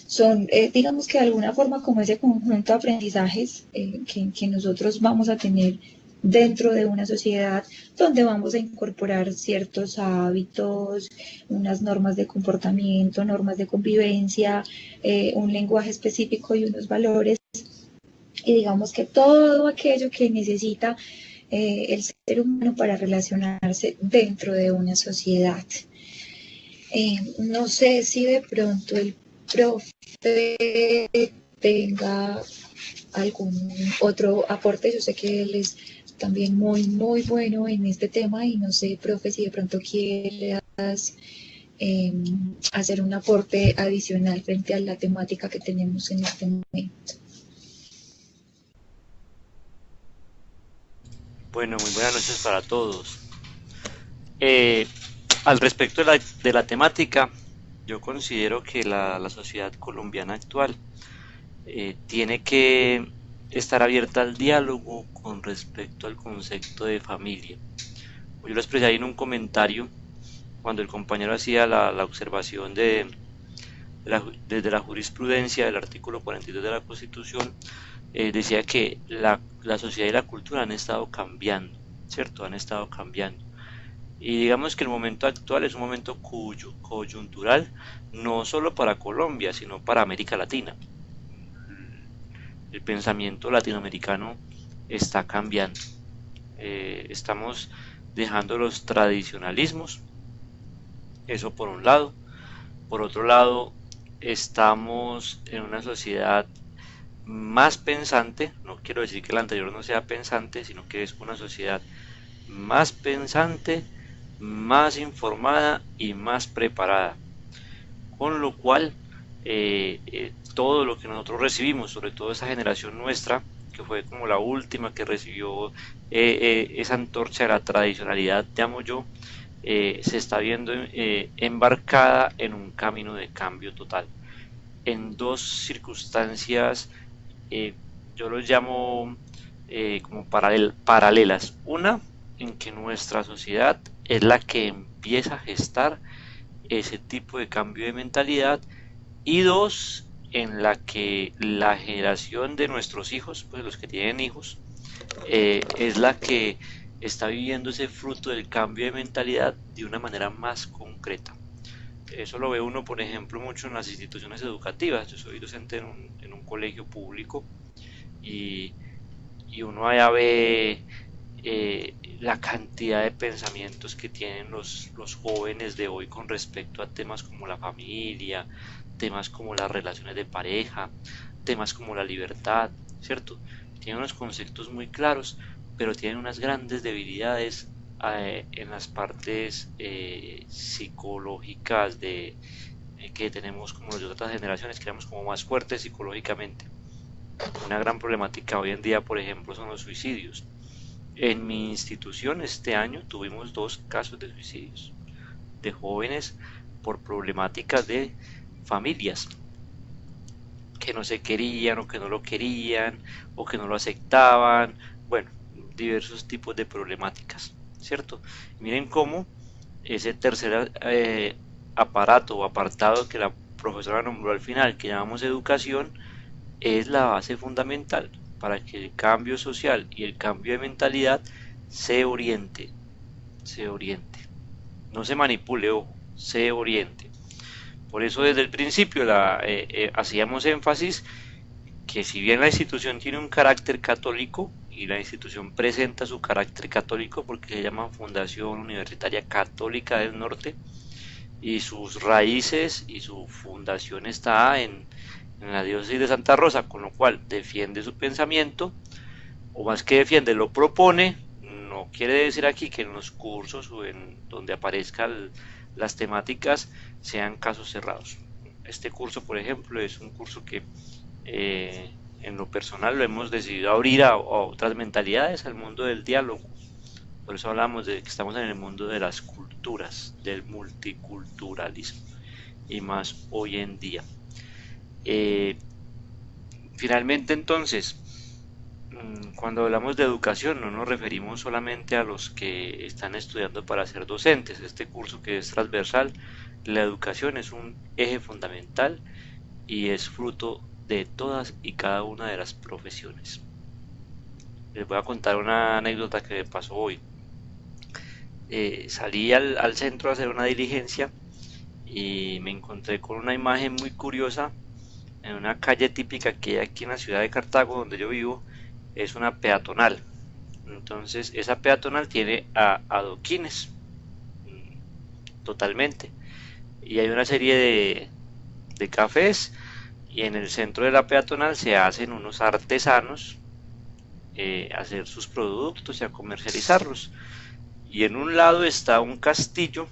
son, digamos que de alguna forma, como ese conjunto de aprendizajes que nosotros vamos a tener dentro de una sociedad donde vamos a incorporar ciertos hábitos, unas normas de comportamiento, normas de convivencia, un lenguaje específico y unos valores, y digamos que todo aquello que necesita el ser humano para relacionarse dentro de una sociedad. No sé si de pronto el profe tenga algún otro aporte. Yo sé que él es también muy, muy bueno en este tema y no sé, profe, si de pronto quieras hacer un aporte adicional frente a la temática que tenemos en este momento. Bueno, muy buenas noches para todos. Al respecto de la temática, yo considero que la sociedad colombiana actual tiene que estar abierta al diálogo con respecto al concepto de familia. Yo lo expresé ahí en un comentario cuando el compañero hacía la observación desde la jurisprudencia del artículo 42 de la Constitución. Decía que la sociedad y la cultura han estado cambiando, ¿cierto? Han estado cambiando. Y digamos que el momento actual es un momento coyuntural, no solo para Colombia, sino para América Latina. El pensamiento latinoamericano está cambiando. Estamos dejando los tradicionalismos, eso por un lado. Por otro lado, estamos en una sociedad más pensante. No quiero decir que la anterior no sea pensante, sino que es una sociedad más pensante, más informada y más preparada, con lo cual todo lo que nosotros recibimos, sobre todo esa generación nuestra, que fue como la última que recibió esa antorcha de la tradicionalidad, llamo yo, se está viendo embarcada en un camino de cambio total, en dos circunstancias. Yo los llamo como paralelas. Una, en que nuestra sociedad es la que empieza a gestar ese tipo de cambio de mentalidad, y dos, en la que la generación de nuestros hijos, pues los que tienen hijos, es la que está viviendo ese fruto del cambio de mentalidad de una manera más concreta. Eso lo ve uno, por ejemplo, mucho en las instituciones educativas. Yo soy docente en un colegio público, y, y uno allá ve la cantidad de pensamientos que tienen los jóvenes de hoy con respecto a temas como la familia, temas como las relaciones de pareja, temas como la libertad, ¿cierto? Tienen unos conceptos muy claros, pero tienen unas grandes debilidades en las partes psicológicas que tenemos como los de otras generaciones, que éramos como más fuertes psicológicamente. Una gran problemática hoy en día, por ejemplo, son los suicidios. En mi institución este año tuvimos 2 casos de suicidios de jóvenes por problemáticas de familias que no se querían, o que no lo querían, o que no lo aceptaban. Bueno, diversos tipos de problemáticas, ¿cierto? Miren cómo ese tercer aparato o apartado que la profesora nombró al final, que llamamos educación, es la base fundamental para que el cambio social y el cambio de mentalidad se oriente, se oriente. No se manipule, ojo, se oriente. Por eso desde el principio hacíamos énfasis que, si bien la institución tiene un carácter católico, y la institución presenta su carácter católico porque se llama Fundación Universitaria Católica del Norte, y sus raíces y su fundación está en la diócesis de Santa Rosa, con lo cual defiende su pensamiento, o más que defiende, lo propone. No quiere decir aquí que en los cursos o en donde aparezcan las temáticas sean casos cerrados. Este curso, por ejemplo, es un curso que en lo personal lo hemos decidido abrir a otras mentalidades, al mundo del diálogo. Por eso hablamos de que estamos en el mundo de las culturas, del multiculturalismo, y más hoy en día. Eh, Finalmente, entonces, cuando hablamos de educación no nos referimos solamente a los que están estudiando para ser docentes. Este curso, que es transversal, la educación es un eje fundamental y es fruto de todas y cada una de las profesiones. Les voy a contar una anécdota que me pasó hoy. Salí al centro a hacer una diligencia y me encontré con una imagen muy curiosa en una calle típica que hay aquí en la ciudad de Cartago, donde yo vivo. Es una peatonal. Entonces esa peatonal tiene adoquines totalmente, y hay una serie de cafés, y en el centro de la peatonal se hacen unos artesanos a hacer sus productos y a comercializarlos. Y en un lado está un castillo,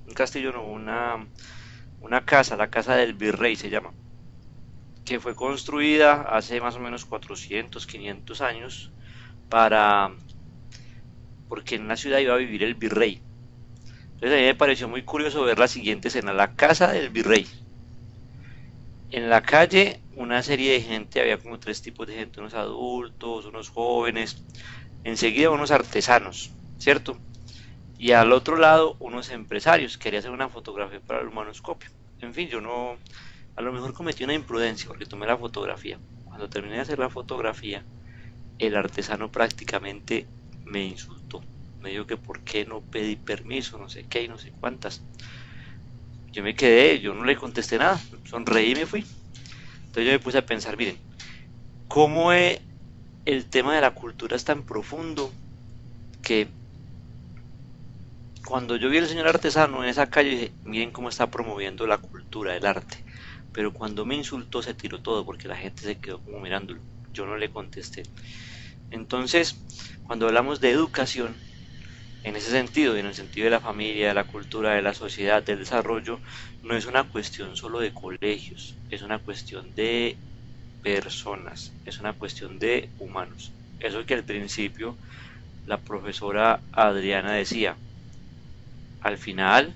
no, una casa, la casa del virrey se llama, que fue construida hace más o menos 400, 500 años para porque en la ciudad iba a vivir el virrey. Entonces a mí me pareció muy curioso ver la siguiente escena: la casa del virrey. En la calle una serie de gente, había como 3 tipos de gente: unos adultos, unos jóvenes, enseguida unos artesanos, ¿cierto? Y al otro lado unos empresarios. Quería hacer una fotografía para el humanoscopio. En fin, yo no, a lo mejor cometí una imprudencia porque tomé la fotografía. Cuando terminé de hacer la fotografía, el artesano prácticamente me insultó. Me dijo que por qué no pedí permiso, no sé qué y no sé cuántas. Yo me quedé, yo no le contesté nada, sonreí y me fui. Entonces yo me puse a pensar, miren, cómo el tema de la cultura es tan profundo, que cuando yo vi al señor artesano en esa calle, dije, miren cómo está promoviendo la cultura, el arte. Pero cuando me insultó se tiró todo, porque la gente se quedó como mirándolo. Yo no le contesté. Entonces, cuando hablamos de educación, en ese sentido, en el sentido de la familia, de la cultura, de la sociedad, del desarrollo, no es una cuestión solo de colegios, es una cuestión de personas, es una cuestión de humanos. Eso que al principio la profesora Adriana decía, al final,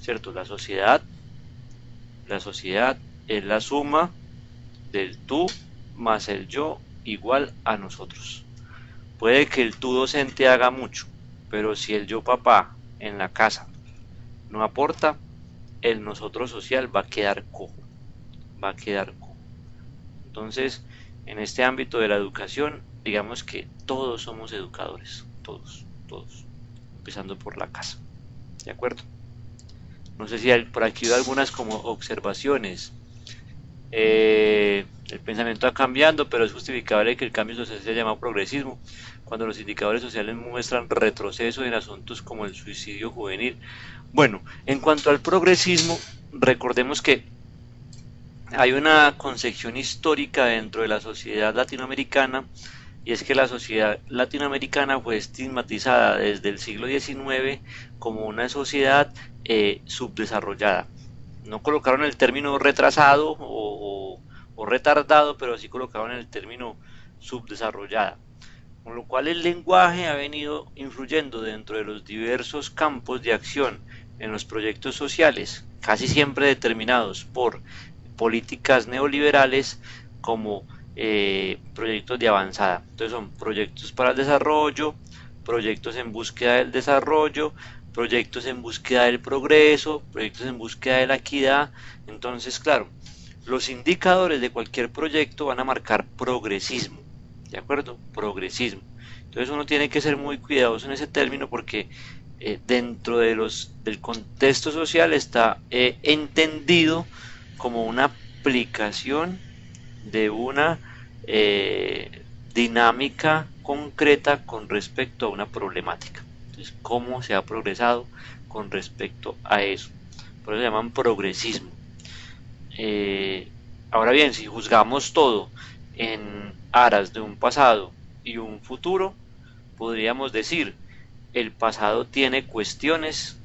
¿cierto? La sociedad es la suma del tú más el yo igual a nosotros. Puede que el tú docente haga mucho, pero si el yo papá en la casa no aporta, el nosotros social va a quedar cojo, va a quedar cojo. Entonces, en este ámbito de la educación, digamos que todos somos educadores, todos, empezando por la casa, ¿de acuerdo? No sé si por aquí hay algunas como observaciones. El pensamiento va cambiando, pero es justificable que el cambio social sea llamado progresismo, cuando los indicadores sociales muestran retroceso en asuntos como el suicidio juvenil. Bueno, en cuanto al progresismo, recordemos que hay una concepción histórica dentro de la sociedad latinoamericana, y es que la sociedad latinoamericana fue estigmatizada desde el siglo XIX como una sociedad subdesarrollada. No colocaron el término retrasado o retardado, pero sí colocaron el término subdesarrollada. Con lo cual el lenguaje ha venido influyendo dentro de los diversos campos de acción en los proyectos sociales, casi siempre determinados por políticas neoliberales como proyectos de avanzada. Entonces son proyectos para el desarrollo, proyectos en búsqueda del desarrollo, proyectos en búsqueda del progreso, proyectos en búsqueda de la equidad. Entonces, claro, los indicadores de cualquier proyecto van a marcar progresismo, ¿de acuerdo? Progresismo. Entonces uno tiene que ser muy cuidadoso en ese término porque dentro de del contexto social está entendido como una aplicación de una dinámica concreta con respecto a una problemática. Entonces, ¿cómo se ha progresado con respecto a eso? Por eso se llaman progresismo. Ahora bien, si juzgamos todo en aras de un pasado y un futuro, podríamos decir, el pasado tiene cuestiones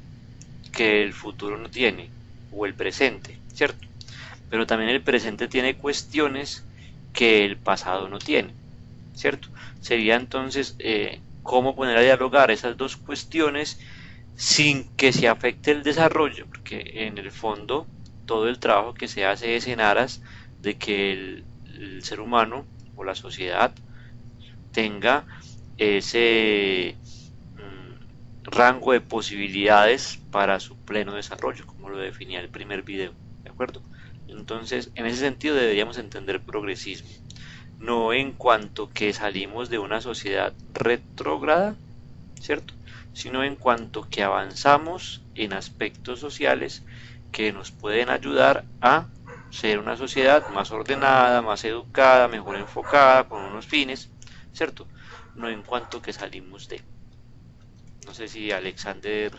que el futuro no tiene, o el presente, ¿cierto? Pero también el presente tiene cuestiones que el pasado no tiene, ¿cierto? Sería entonces cómo poner a dialogar esas dos cuestiones sin que se afecte el desarrollo, porque en el fondo todo el trabajo que se hace es en aras de que el ser humano o la sociedad tenga ese rango de posibilidades para su pleno desarrollo, como lo definía el primer video, ¿de acuerdo? Entonces, en ese sentido deberíamos entender progresismo, no en cuanto que salimos de una sociedad retrógrada, ¿cierto? Sino en cuanto que avanzamos en aspectos sociales que nos pueden ayudar a ser una sociedad más ordenada, más educada, mejor enfocada, con unos fines, ¿cierto? No en cuanto que salimos de. No sé si a Alexander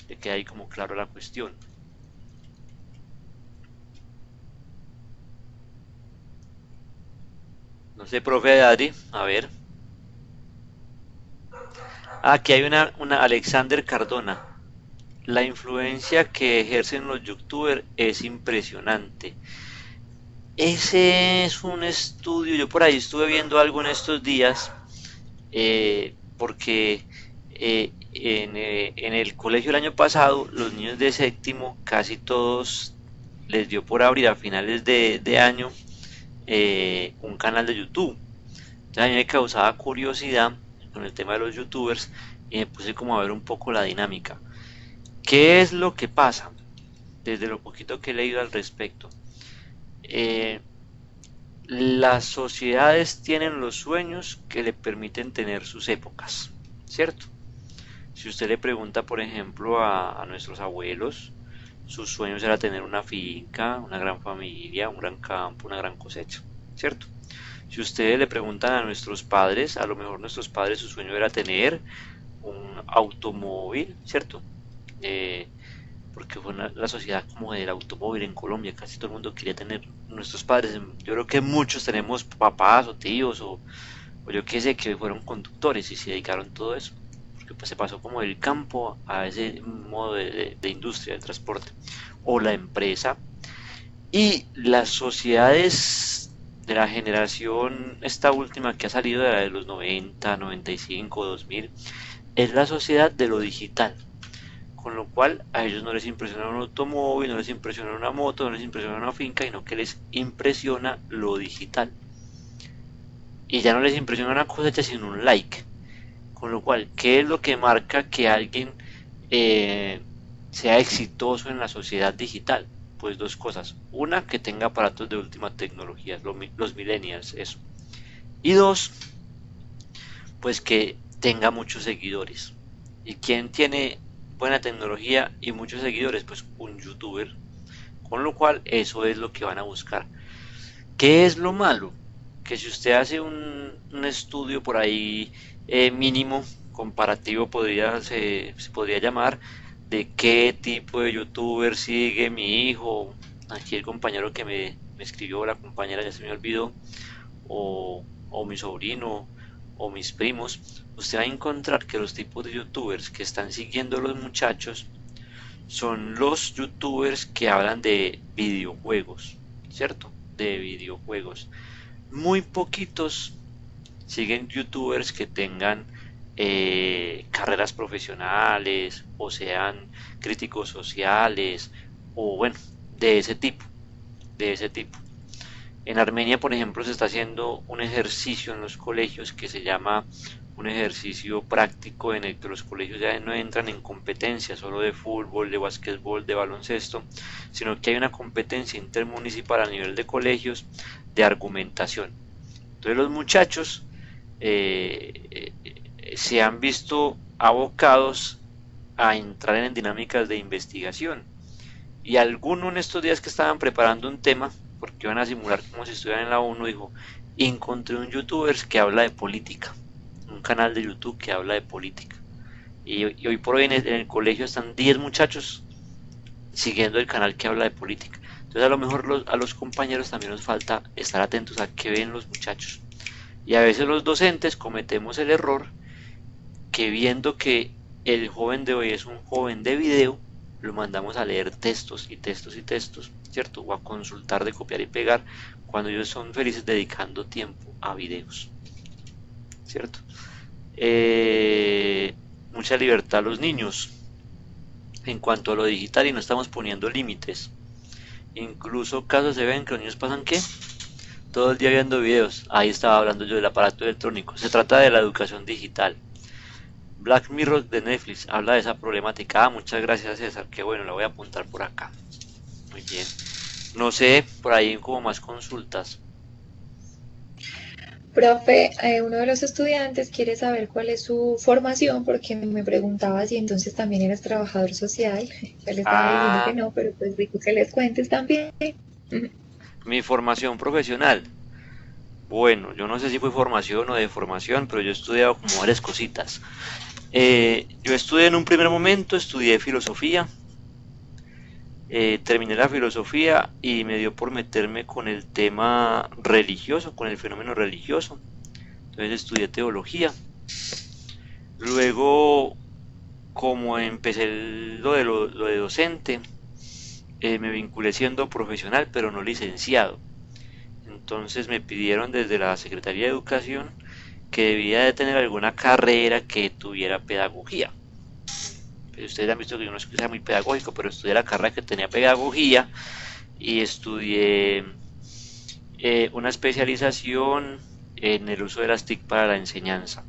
le queda ahí como claro la cuestión. No sé, profe Adri, a ver. Aquí hay una Alexander Cardona. La influencia que ejercen los youtubers es impresionante. Ese es un estudio, yo por ahí estuve viendo algo en estos días, porque en el colegio el año pasado, los niños de séptimo, casi todos les dio por abrir a finales de año un canal de YouTube. Entonces a mí me causaba curiosidad con el tema de los youtubers y me puse como a ver un poco la dinámica. ¿Qué es lo que pasa? Desde lo poquito que he leído al respecto. Las sociedades tienen los sueños que le permiten tener sus épocas, ¿cierto? Si usted le pregunta, por ejemplo, a nuestros abuelos, sus sueños era tener una finca, una gran familia, un gran campo, una gran cosecha, ¿cierto? Si ustedes le preguntan a nuestros padres, a lo mejor nuestros padres su sueño era tener un automóvil, ¿cierto? Porque fue la sociedad como del automóvil en Colombia, casi todo el mundo quería tener. Nuestros padres, yo creo que muchos tenemos papás o tíos o yo qué sé, que fueron conductores y se dedicaron todo eso, porque pues se pasó como del campo a ese modo de industria, de transporte, o la empresa. Y las sociedades de la generación, esta última que ha salido de la de los 90, 95, 2000, es la sociedad de lo digital, con lo cual a ellos no les impresiona un automóvil, no les impresiona una moto, no les impresiona una finca, sino que les impresiona lo digital. y ya no les impresiona una cosecha sino un like. Con lo cual, ¿qué es lo que marca que alguien eh, sea exitoso en la sociedad digital? Pues dos cosas. Una, que tenga aparatos de última tecnología, los millennials, eso. Y dos, pues que tenga muchos seguidores. ¿Y quién tiene buena tecnología y muchos seguidores? Pues un youtuber. Con lo cual, eso es lo que van a buscar. ¿Qué es lo malo? Que si usted hace un estudio por ahí mínimo, comparativo, se podría llamar, de qué tipo de youtuber sigue mi hijo, aquí el compañero que me escribió, la compañera ya se me olvidó, o mi sobrino, o mis primos, usted va a encontrar que los tipos de youtubers que están siguiendo los muchachos son los youtubers que hablan de videojuegos, ¿cierto? De videojuegos. Muy poquitos siguen youtubers que tengan carreras profesionales o sean críticos sociales o bueno, de ese tipo, de ese tipo. En Armenia, por ejemplo, se está haciendo un ejercicio en los colegios que se llama un ejercicio práctico en el que los colegios ya no entran en competencia solo de fútbol, de básquetbol, de baloncesto, sino que hay una competencia intermunicipal a nivel de colegios de argumentación. Entonces los muchachos se han visto abocados a entrar en dinámicas de investigación y alguno en estos días que estaban preparando un tema, porque iban a simular como si estuvieran en la ONU, dijo, encontré un youtuber que habla de política, un canal de YouTube que habla de política. Y hoy por hoy en el colegio están 10 muchachos siguiendo el canal que habla de política. Entonces a lo mejor a los compañeros también nos falta estar atentos a qué ven los muchachos. Y a veces los docentes cometemos el error que viendo que el joven de hoy es un joven de video, lo mandamos a leer textos y textos y textos, ¿cierto? O a consultar de copiar y pegar, cuando ellos son felices dedicando tiempo a videos, ¿cierto? Mucha libertad a los niños en cuanto a lo digital y no estamos poniendo límites. Incluso casos se ven que los niños pasan ¿qué? Todo el día viendo videos. Ahí estaba hablando yo del aparato electrónico. Se trata de la educación digital. Black Mirror de Netflix habla de esa problemática. Muchas gracias, César. Qué bueno, la voy a apuntar por acá. Muy bien. No sé, por ahí como más consultas. Profe, uno de los estudiantes quiere saber cuál es su formación porque me preguntaba si entonces también eras trabajador social. Yo le estaba diciendo que Ah, no, pero pues rico que les cuentes también. mi formación profesional. Bueno, yo no sé si fue formación o de formación, pero yo he estudiado como varias cositas. Yo estudié en un primer momento, estudié filosofía, terminé la filosofía y me dio por meterme con el tema religioso, con el fenómeno religioso. Entonces estudié teología. Luego, como empecé lo de docente, me vinculé siendo profesional, pero no licenciado. Entonces me pidieron desde la Secretaría de Educación que debía de tener alguna carrera que tuviera pedagogía. Pues ustedes han visto que yo no es que sea muy pedagógico, pero estudié la carrera que tenía pedagogía y estudié una especialización en el uso de las TIC para la enseñanza.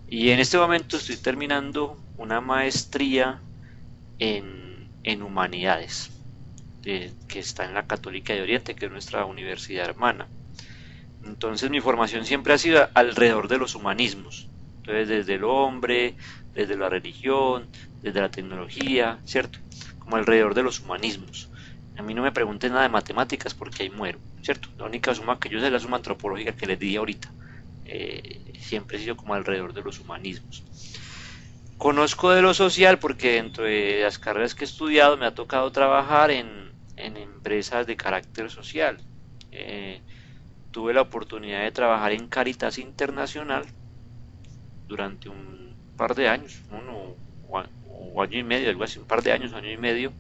Y en este momento estoy terminando una maestría en humanidades, que está en la Católica de Oriente, que es nuestra universidad hermana. Entonces mi formación siempre ha sido alrededor de los humanismos. Entonces desde el hombre, desde la religión, desde la tecnología, ¿cierto? Como alrededor de los humanismos. A mí no me pregunten nada de matemáticas porque ahí muero, ¿cierto? La única suma que yo sé es la suma antropológica que les di ahorita. Siempre he sido como alrededor de los humanismos. Conozco de lo social porque dentro de las carreras que he estudiado me ha tocado trabajar en empresas de carácter social. Eh, Tuve la oportunidad de trabajar en Caritas Internacional durante un par de años, o año y medio, algo así, un par de años, año y medio.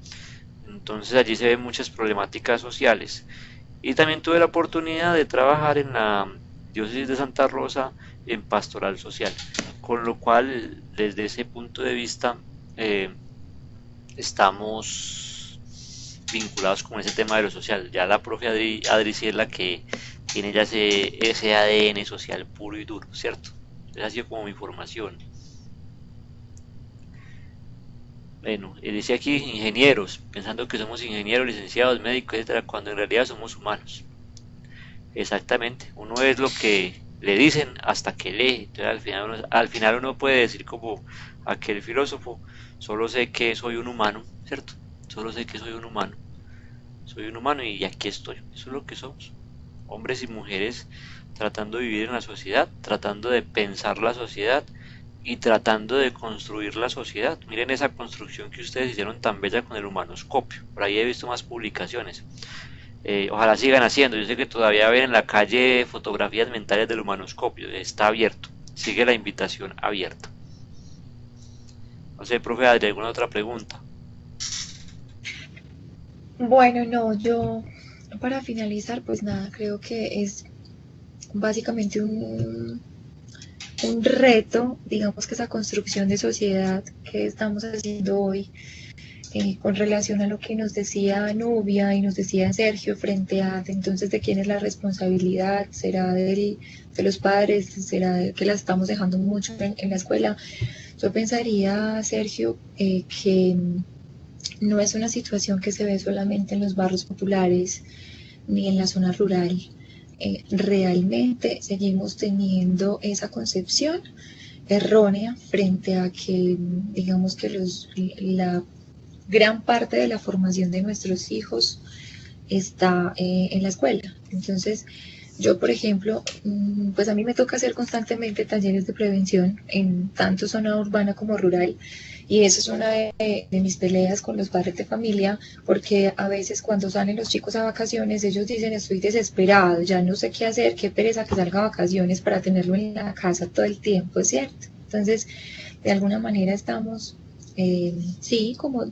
Entonces allí se ven muchas problemáticas sociales. Y también tuve la oportunidad de trabajar en la diócesis de Santa Rosa en pastoral social, con lo cual desde ese punto de vista eh, estamos vinculados con ese tema de lo social. Ya la profe Adri sí es la que tiene ya ese ADN social puro y duro, ¿cierto? Esa ha sido como mi formación. Bueno, dice aquí ingenieros, pensando que somos ingenieros, licenciados, médicos, etcétera, cuando en realidad somos humanos. Exactamente, uno es lo que le dicen hasta que lee. Entonces al final uno puede decir como aquel filósofo, solo sé que soy un humano, ¿cierto? Solo sé que soy un humano y aquí estoy. Eso es lo que somos, hombres y mujeres tratando de vivir en la sociedad, tratando de pensar la sociedad y tratando de construir la sociedad. Miren esa construcción que ustedes hicieron tan bella con el humanoscopio. Por ahí he visto más publicaciones. Ojalá sigan haciendo. Yo sé que todavía ven en la calle fotografías mentales del humanoscopio. Está abierto. Sigue la invitación abierta. No sé, profe, ¿hay alguna otra pregunta? Bueno, no, yo para finalizar, pues nada, creo que es básicamente un reto, digamos que esa construcción de sociedad que estamos haciendo hoy con relación a lo que nos decía Nubia y nos decía Sergio frente a entonces de quién es la responsabilidad, será de los padres, será de que la estamos dejando mucho en la escuela. Yo pensaría, Sergio, que no es una situación que se ve solamente en los barrios populares ni en la zona rural. Realmente seguimos teniendo esa concepción errónea frente a que, digamos que la gran parte de la formación de nuestros hijos está en la escuela. Entonces, yo, por ejemplo, pues a mí me toca hacer constantemente talleres de prevención en tanto zona urbana como rural, y eso es una de mis peleas con los padres de familia, porque a veces cuando salen los chicos a vacaciones, ellos dicen, estoy desesperado, ya no sé qué hacer, qué pereza que salga a vacaciones para tenerlo en la casa todo el tiempo, ¿cierto? Entonces, de alguna manera estamos, sí, como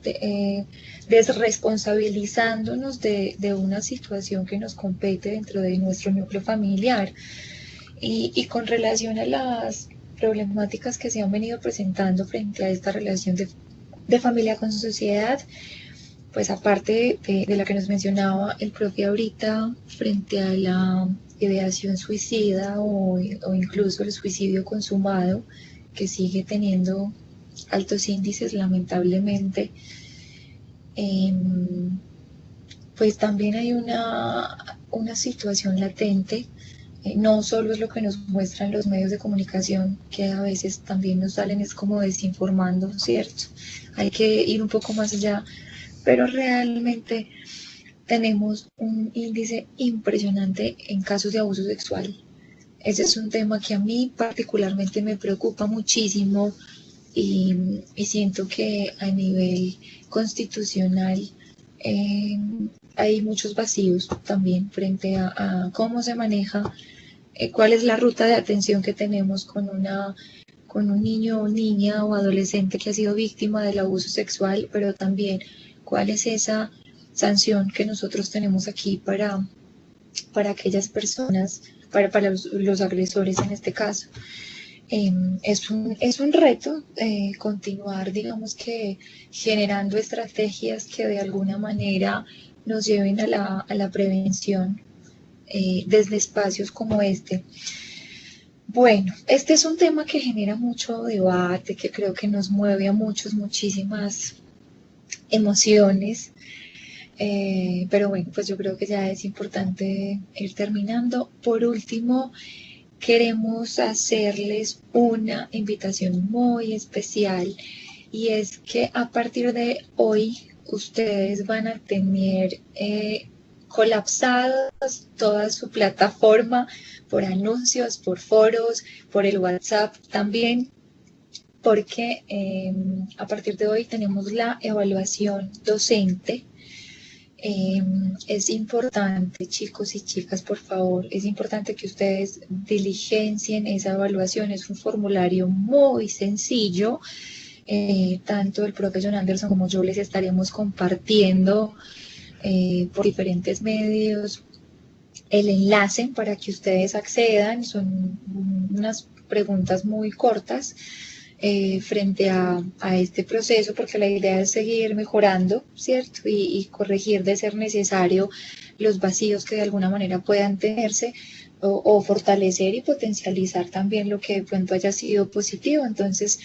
desresponsabilizándonos de una situación que nos compete dentro de nuestro núcleo familiar. Y con relación a las problemáticas que se han venido presentando frente a esta relación de familia con sociedad, pues aparte de la que nos mencionaba el profe ahorita, frente a la ideación suicida o incluso el suicidio consumado, que sigue teniendo altos índices lamentablemente, eh, pues también hay una situación latente. No solo es lo que nos muestran los medios de comunicación, que a veces también nos salen es como desinformando, ¿cierto? Hay que ir un poco más allá, pero realmente tenemos un índice impresionante en casos de abuso sexual. Ese es un tema que a mí particularmente me preocupa muchísimo y siento que a nivel constitucional hay muchos vacíos también frente a cómo se maneja, cuál es la ruta de atención que tenemos con un niño o niña o adolescente que ha sido víctima del abuso sexual, pero también cuál es esa sanción que nosotros tenemos aquí para aquellas personas, para los agresores en este caso. Es un reto continuar, digamos que generando estrategias que de alguna manera nos lleven a la prevención desde espacios como este. Bueno, este es un tema que genera mucho debate, que creo que nos mueve a muchísimas emociones, pero bueno, pues yo creo que ya es importante ir terminando. Por último, queremos hacerles una invitación muy especial, y es que a partir de hoy ustedes van a tener colapsados toda su plataforma por anuncios, por foros, por el WhatsApp también, porque a partir de hoy tenemos la evaluación docente. Es importante, chicos y chicas, por favor, es importante que ustedes diligencien esa evaluación. Es un formulario muy sencillo. Tanto el profe John Anderson como yo les estaremos compartiendo por diferentes medios el enlace para que ustedes accedan. Son unas preguntas muy cortas frente a este proceso, porque la idea es seguir mejorando, ¿cierto? Y corregir de ser necesario los vacíos que de alguna manera puedan tenerse o fortalecer y potencializar también lo que de pronto haya sido positivo. Entonces,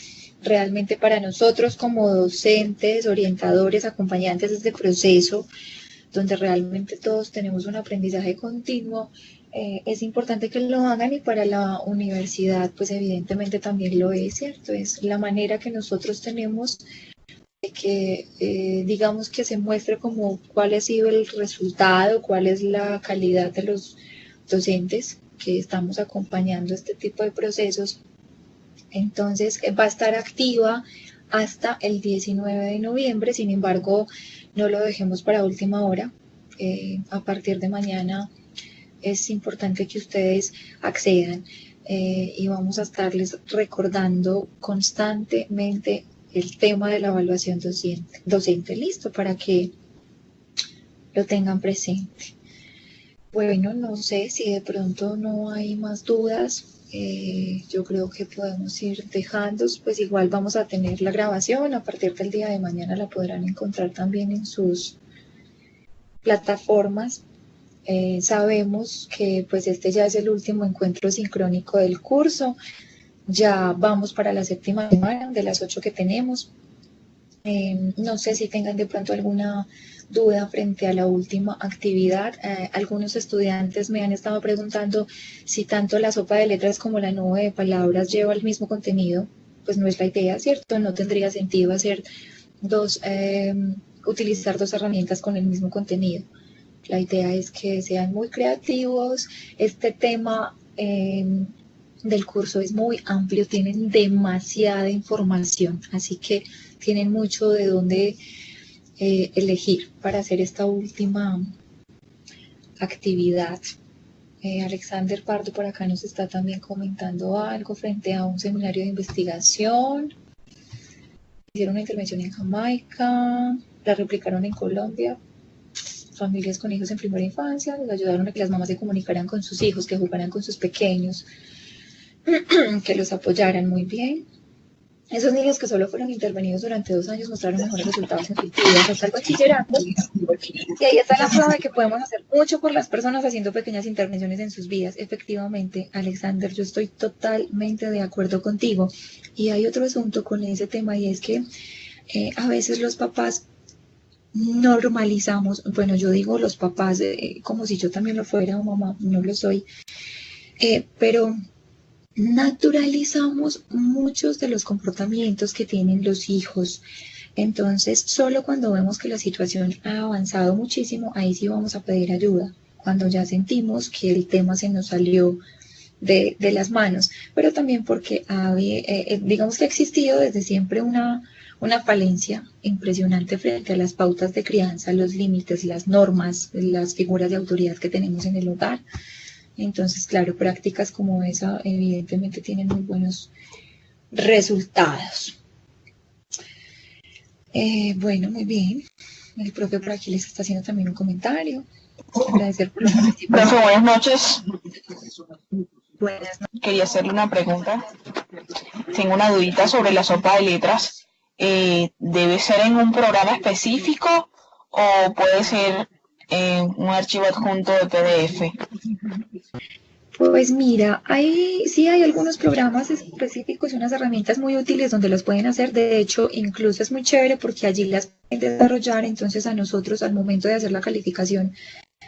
realmente para nosotros como docentes, orientadores, acompañantes de este proceso, donde realmente todos tenemos un aprendizaje continuo, es importante que lo hagan y para la universidad pues evidentemente también lo es, ¿cierto? Es la manera que nosotros tenemos de que digamos que se muestre como cuál ha sido el resultado, cuál es la calidad de los docentes que estamos acompañando este tipo de procesos. Entonces va a estar activa hasta el 19 de noviembre, sin embargo no lo dejemos para última hora. A partir de mañana es importante que ustedes accedan y vamos a estarles recordando constantemente el tema de la evaluación docente, listo, para que lo tengan presente. Bueno, no sé si de pronto no hay más dudas. Yo creo que podemos ir dejando, pues igual vamos a tener la grabación, a partir del día de mañana la podrán encontrar también en sus plataformas. Sabemos que pues este ya es el último encuentro sincrónico del curso, ya vamos para la 7ª semana de las 8 que tenemos. No sé si tengan de pronto alguna duda frente a la última actividad. Algunos estudiantes me han estado preguntando si tanto la sopa de letras como la nube de palabras lleva el mismo contenido. Pues no es la idea, ¿cierto? No tendría sentido hacer utilizar dos herramientas con el mismo contenido. La idea es que sean muy creativos. Este tema del curso es muy amplio, tienen demasiada información, así que tienen mucho de dónde elegir para hacer esta última actividad. Alexander Pardo por acá nos está también comentando algo frente a un seminario de investigación. Hicieron una intervención en Jamaica, la replicaron en Colombia. Familias con hijos en primera infancia, les ayudaron a que las mamás se comunicaran con sus hijos, que jugaran con sus pequeños, que los apoyaran muy bien. Esos niños que solo fueron intervenidos durante 2 años mostraron mejores resultados en sus vidas hasta el bachillerato. Y ahí está la prueba de que podemos hacer mucho por las personas haciendo pequeñas intervenciones en sus vidas. Efectivamente, Alexander, yo estoy totalmente de acuerdo contigo. Y hay otro asunto con ese tema y es que a veces los papás normalizamos, bueno, yo digo los papás como si yo también lo fuera o mamá, no lo soy, pero naturalizamos muchos de los comportamientos que tienen los hijos. Entonces, solo cuando vemos que la situación ha avanzado muchísimo, ahí sí vamos a pedir ayuda, cuando ya sentimos que el tema se nos salió de las manos, pero también porque digamos que ha existido desde siempre una falencia impresionante frente a las pautas de crianza, los límites, las normas, las figuras de autoridad que tenemos en el hogar. Entonces, claro, prácticas como esa evidentemente tienen muy buenos resultados. Bueno, muy bien. El profe por aquí les está haciendo también un comentario. Agradecer por la participación. Profe, buenas noches. Buenas noches. Quería hacerle una pregunta. Tengo una dudita sobre la sopa de letras. ¿Debe ser en un programa específico o puede ser en un archivo adjunto de PDF? Pues mira, sí hay algunos programas específicos y unas herramientas muy útiles donde los pueden hacer. De hecho, incluso es muy chévere porque allí las pueden desarrollar. Entonces a nosotros al momento de hacer la calificación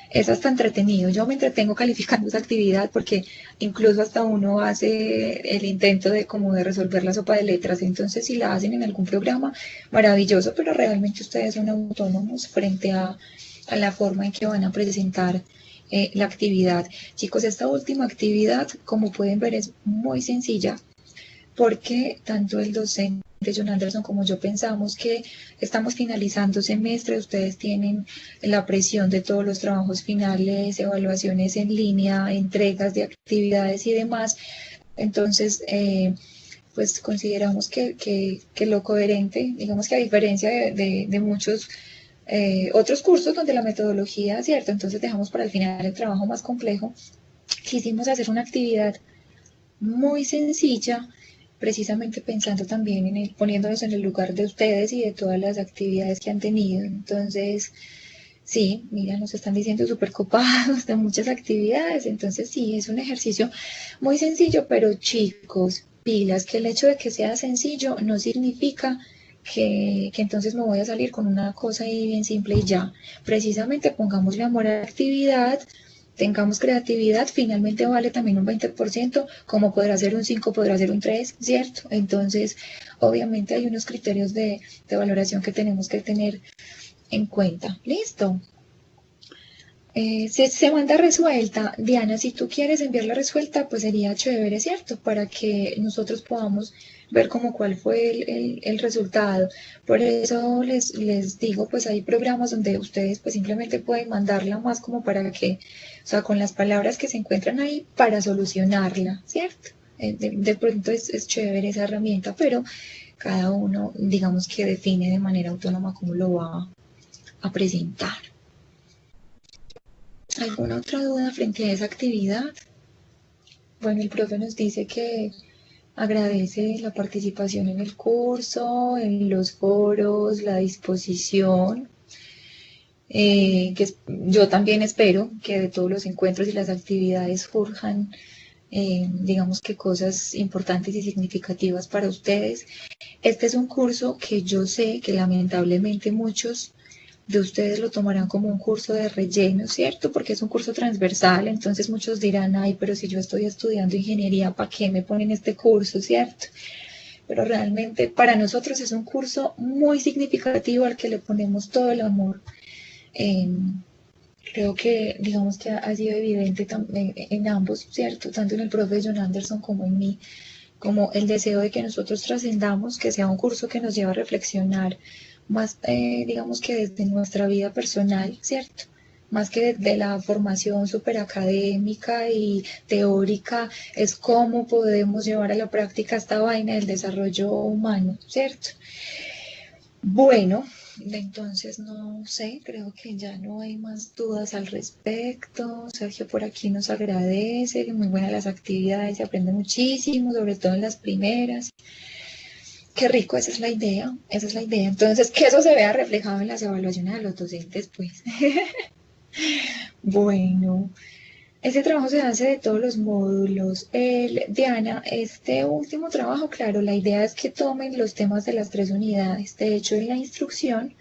es hasta entretenido. Yo me entretengo calificando esa actividad porque incluso hasta uno hace el intento de resolver la sopa de letras. Entonces si la hacen en algún programa, maravilloso, pero realmente ustedes son autónomos frente a la forma en que van a presentar la actividad. Chicos, esta última actividad, como pueden ver, es muy sencilla porque tanto el docente John Anderson como yo pensamos que estamos finalizando semestre, ustedes tienen la presión de todos los trabajos finales, evaluaciones en línea, entregas de actividades y demás. Entonces, pues consideramos que lo coherente, digamos que a diferencia de muchos otros cursos donde la metodología, ¿cierto? Entonces dejamos para el final el trabajo más complejo. Quisimos hacer una actividad muy sencilla precisamente pensando también poniéndonos en el lugar de ustedes y de todas las actividades que han tenido. Entonces, sí, mira, nos están diciendo súper copados de muchas actividades. Entonces, sí, es un ejercicio muy sencillo, pero chicos, pilas, que el hecho de que sea sencillo no significa que entonces me voy a salir con una cosa ahí bien simple y ya. Precisamente pongámosle amor a la actividad, tengamos creatividad, finalmente vale también un 20%, como podrá ser un 5, podrá ser un 3, ¿cierto? Entonces, obviamente hay unos criterios de valoración que tenemos que tener en cuenta. ¿Listo? Se manda resuelta. Diana, si tú quieres enviarla resuelta, pues sería chévere, ¿cierto? Para que nosotros podamos ver como cuál fue el resultado. Por eso les digo, pues hay programas donde ustedes pues simplemente pueden mandarla más como para que, o sea, con las palabras que se encuentran ahí para solucionarla, ¿cierto? De pronto es chévere esa herramienta, pero cada uno, digamos que define de manera autónoma cómo lo va a presentar. ¿Alguna otra duda frente a esa actividad? Bueno, el profe nos dice que agradece la participación en el curso, en los foros, la disposición, yo también espero que de todos los encuentros y las actividades surjan, digamos que cosas importantes y significativas para ustedes. Este es un curso que yo sé que lamentablemente muchos de ustedes lo tomarán como un curso de relleno, ¿cierto? Porque es un curso transversal, entonces muchos dirán, ay, pero si yo estoy estudiando ingeniería, ¿para qué me ponen este curso, ¿cierto? Pero realmente para nosotros es un curso muy significativo al que le ponemos todo el amor. Creo que, digamos que ha sido evidente en ambos, ¿cierto? Tanto en el profe John Anderson como en mí, como el deseo de que nosotros trascendamos, que sea un curso que nos lleve a reflexionar más, digamos que desde nuestra vida personal, ¿cierto? Más que de la formación súper académica y teórica, es cómo podemos llevar a la práctica esta vaina del desarrollo humano, ¿cierto? Bueno, entonces no sé, creo que ya no hay más dudas al respecto. Sergio por aquí nos agradece, muy buenas las actividades, se aprende muchísimo, sobre todo en las primeras. Qué rico, esa es la idea, esa es la idea. Entonces, que eso se vea reflejado en las evaluaciones de los docentes, pues. Bueno, ese trabajo se hace de todos los módulos. Diana, este último trabajo, claro, la idea es que tomen los temas de las 3 unidades. De hecho, en la instrucción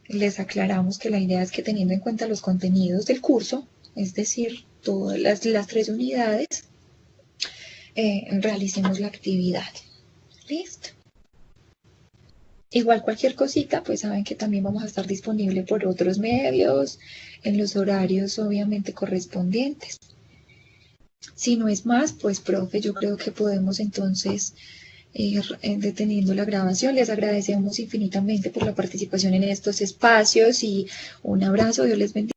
les aclaramos que la idea es que teniendo en cuenta los contenidos del curso, es decir, todas las 3 unidades, realicemos la actividad. ¿Listo? Igual cualquier cosita, pues saben que también vamos a estar disponible por otros medios, en los horarios obviamente correspondientes. Si no es más, pues profe, yo creo que podemos entonces ir deteniendo la grabación. Les agradecemos infinitamente por la participación en estos espacios y un abrazo, Dios les bendiga.